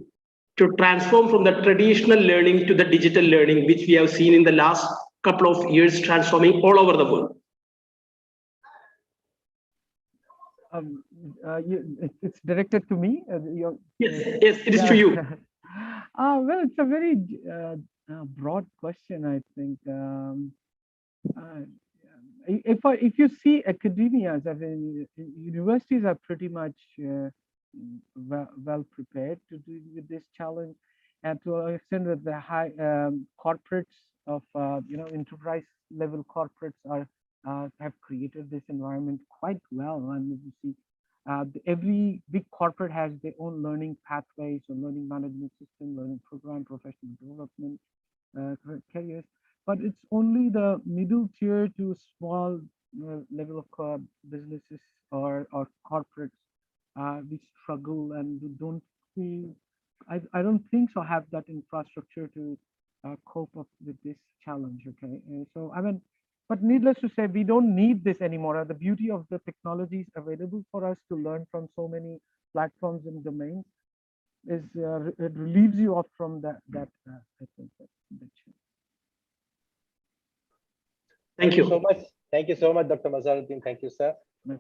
to transform from the traditional learning to the digital learning, which we have seen in the last couple of years transforming all over the world. It's directed to me. Yes, it is to you. Well, it's a very broad question, I think. If you see academia, I mean, universities are pretty much well prepared to deal with this challenge, and to an extent that the high corporates of enterprise level corporates have created this environment quite well. And you see, every big corporate has their own learning pathways, or learning management system, learning program, professional development, careers. But it's only the middle tier to small level of businesses or corporates which struggle and don't see, I don't think so, have that infrastructure to cope up with this challenge. Okay, so I mean, but needless to say, we don't need this anymore. The beauty of the technologies available for us to learn from so many platforms and domains is it relieves you off from that. I think that. Thank you so much. Thank you so much, Dr. Mazharuddin. Thank you, sir.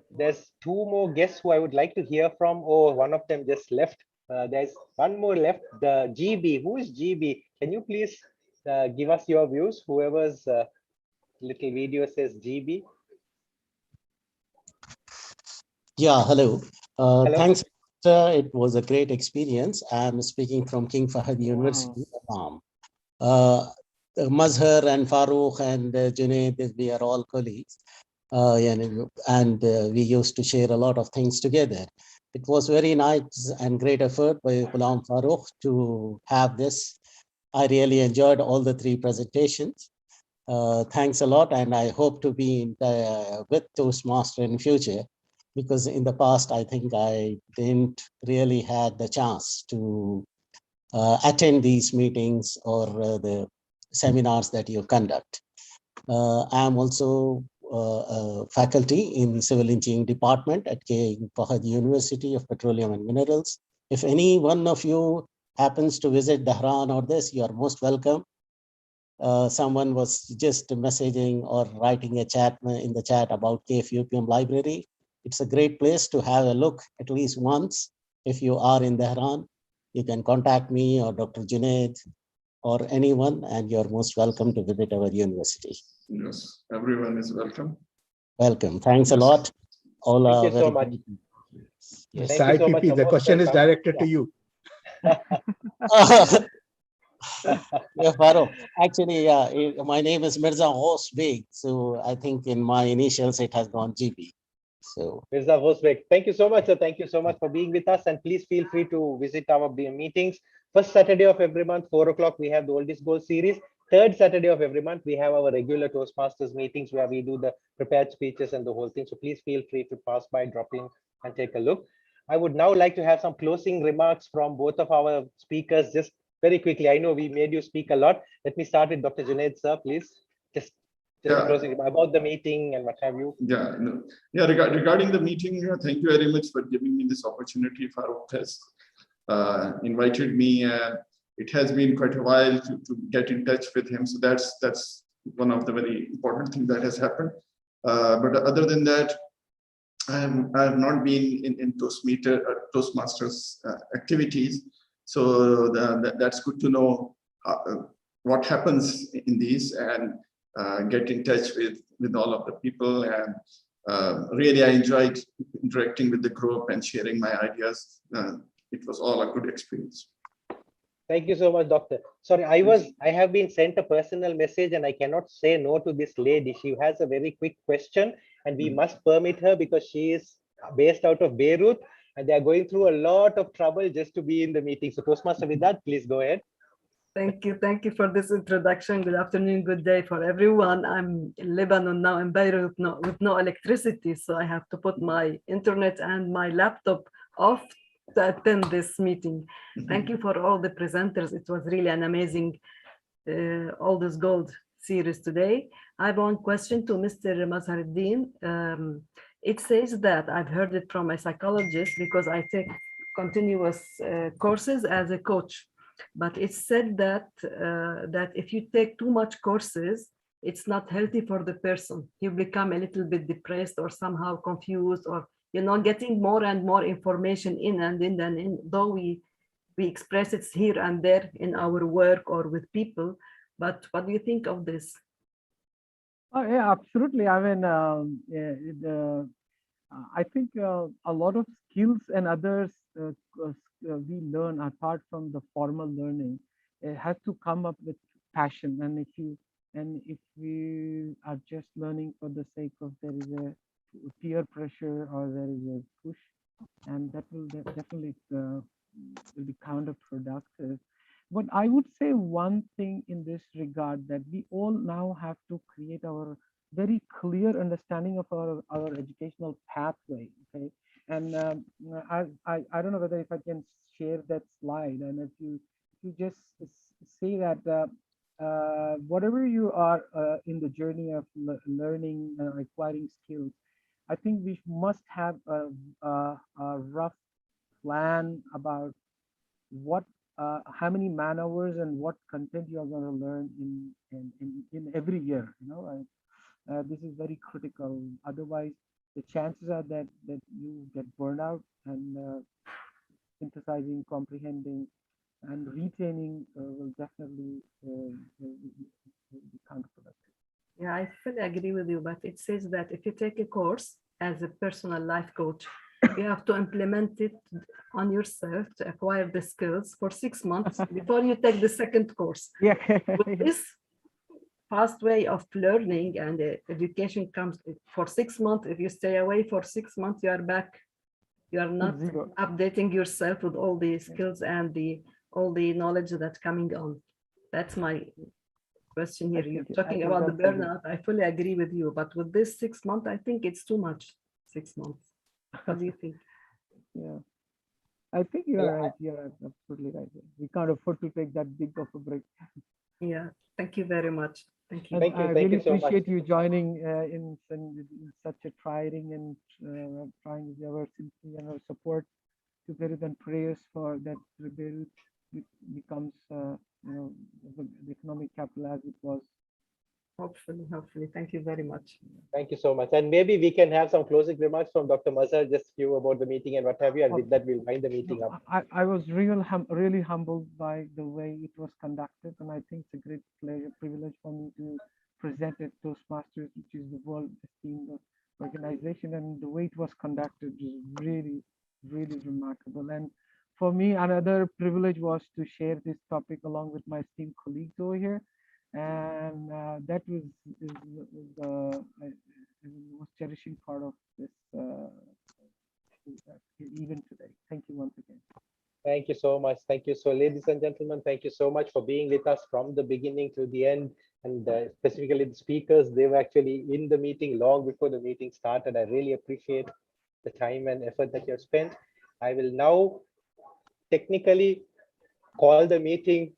There's 2 more guests who I would like to hear from. Oh, one of them just left. There's one more left, the GB. Who is GB? Can you please give us your views. Whoever's little video says GB. Yeah, hello. Hello. Thanks. It was a great experience. I'm speaking from King Fahd University, Oman. Mazhar and Farooq and Junaid, we are all colleagues. And we used to share a lot of things together. It was very nice and great effort by Ghulam Farooq to have this. I really enjoyed all the three presentations. Thanks a lot, and I hope to be with Toastmaster in future, because in the past I think I didn't really had the chance to attend these meetings or the seminars that you conduct. I am also faculty in Civil Engineering Department at King Fahd University of Petroleum and Minerals. If any one of you happens to visit Dahran or this, you are most welcome. Someone was just messaging or writing a chat in the chat about KFUPM library. It's a great place to have a look at least once. If you are in Tehran, you can contact me or Dr. Junaid or anyone, and you're most welcome to visit our university. Yes, everyone is welcome. Welcome. Thanks a lot. All Thank are you so very much. Yes, Thank you so much. IPP, the question is directed to you. Yeah, Farooq. Actually, my name is Mirza Ghaus Beg. So I think in my initials, it has gone GB. So Mirza Hosbek, thank you so much, sir. Thank you so much for being with us. And please feel free to visit our meetings. First Saturday of every month, 4 o'clock, we have the Oldest Gold series. Third Saturday of every month, we have our regular Toastmasters meetings where we do the prepared speeches and the whole thing. So please feel free to pass by, drop in and take a look. I would now like to have some closing remarks from both of our speakers, just very quickly. I know we made you speak a lot. Let me start with Dr. Junaid, sir, please. Just a closing remark about the meeting and what have you. Yeah, regarding the meeting, thank you very much for giving me this opportunity. Farooq has invited me. It has been quite a while to get in touch with him. So that's one of the very important things that has happened. But other than that, I have not been in Toastmasters activities. So that's good to know what happens in these and get in touch with all of the people. And really, I enjoyed interacting with the group and sharing my ideas. It was all a good experience. Thank you so much, Doctor. Sorry, I have been sent a personal message and I cannot say no to this lady. She has a very quick question and we must permit her because she is based out of Beirut and they are going through a lot of trouble just to be in the meeting. So Toastmaster, with that, please go ahead. Thank you. Thank you for this introduction. Good afternoon, good day for everyone. I'm in Lebanon now in Beirut with no electricity. So I have to put my internet and my laptop off to attend this meeting. Thank you for all the presenters. It was really an amazing All This Gold series today. I have one question to Mr. Mazharuddin. It says that I've heard it from a psychologist because I take continuous courses as a coach. But it's said that that if you take too much courses, it's not healthy for the person. You become a little bit depressed or somehow confused, or you're not getting more and more information in and in and in. Though we express it here and there in our work or with people. But what do you think of this? Oh, yeah, absolutely. I mean, I think a lot of skills and others we learn apart from the formal learning, it has to come up with passion. And if we are just learning for the sake of there is a peer pressure or there is a push, and that will definitely will be counterproductive. But I would say one thing in this regard, that we all now have to create our very clear understanding of our educational pathway. Okay, and I don't know whether if I can share that slide, and if you just say that whatever you are in the journey of learning, acquiring skills, I think we must have a rough plan about what how many man hours and what content you are going to learn in every year. You know, this is very critical. Otherwise, the chances are that you get burned out and synthesizing, comprehending and retaining will definitely be counterproductive. Yeah, I fully agree with you, but it says that if you take a course as a personal life coach, you have to implement it on yourself to acquire the skills for 6 months before you take the second course. Yeah. With this fast way of learning and education comes for 6 months. If you stay away for 6 months, you are back. You are not updating yourself with all the skills and all the knowledge that's coming on. That's my question here. You're talking about the burnout. I fully agree with you, but with this 6 months, I think it's too much. 6 months. What do you think? Yeah, I think you're right. You're absolutely right. We can't afford to take that big of a break. Yeah, thank you very much. Thank you. I really appreciate you joining in such a trying and trying our sympathy and our support to Beirut and prayers for that Beirut becomes the economic capital as it was. Hopefully. Thank you very much. Thank you so much. And maybe we can have some closing remarks from Dr. Mazhar, just few about the meeting and what have you. And with that, we'll wind the meeting up. I was really humbled by the way it was conducted. And I think it's a great privilege for me to present at Toastmasters, which is the world esteemed organization. And the way it was conducted was really, really remarkable. And for me, another privilege was to share this topic along with my esteemed colleagues over here. And that was the most cherishing part of this event today. Thank you once again. Thank you so much. Thank you. So, ladies and gentlemen, thank you so much for being with us from the beginning to the end. And specifically the speakers, they were actually in the meeting long before the meeting started. I really appreciate the time and effort that you have spent. I will now technically call the meeting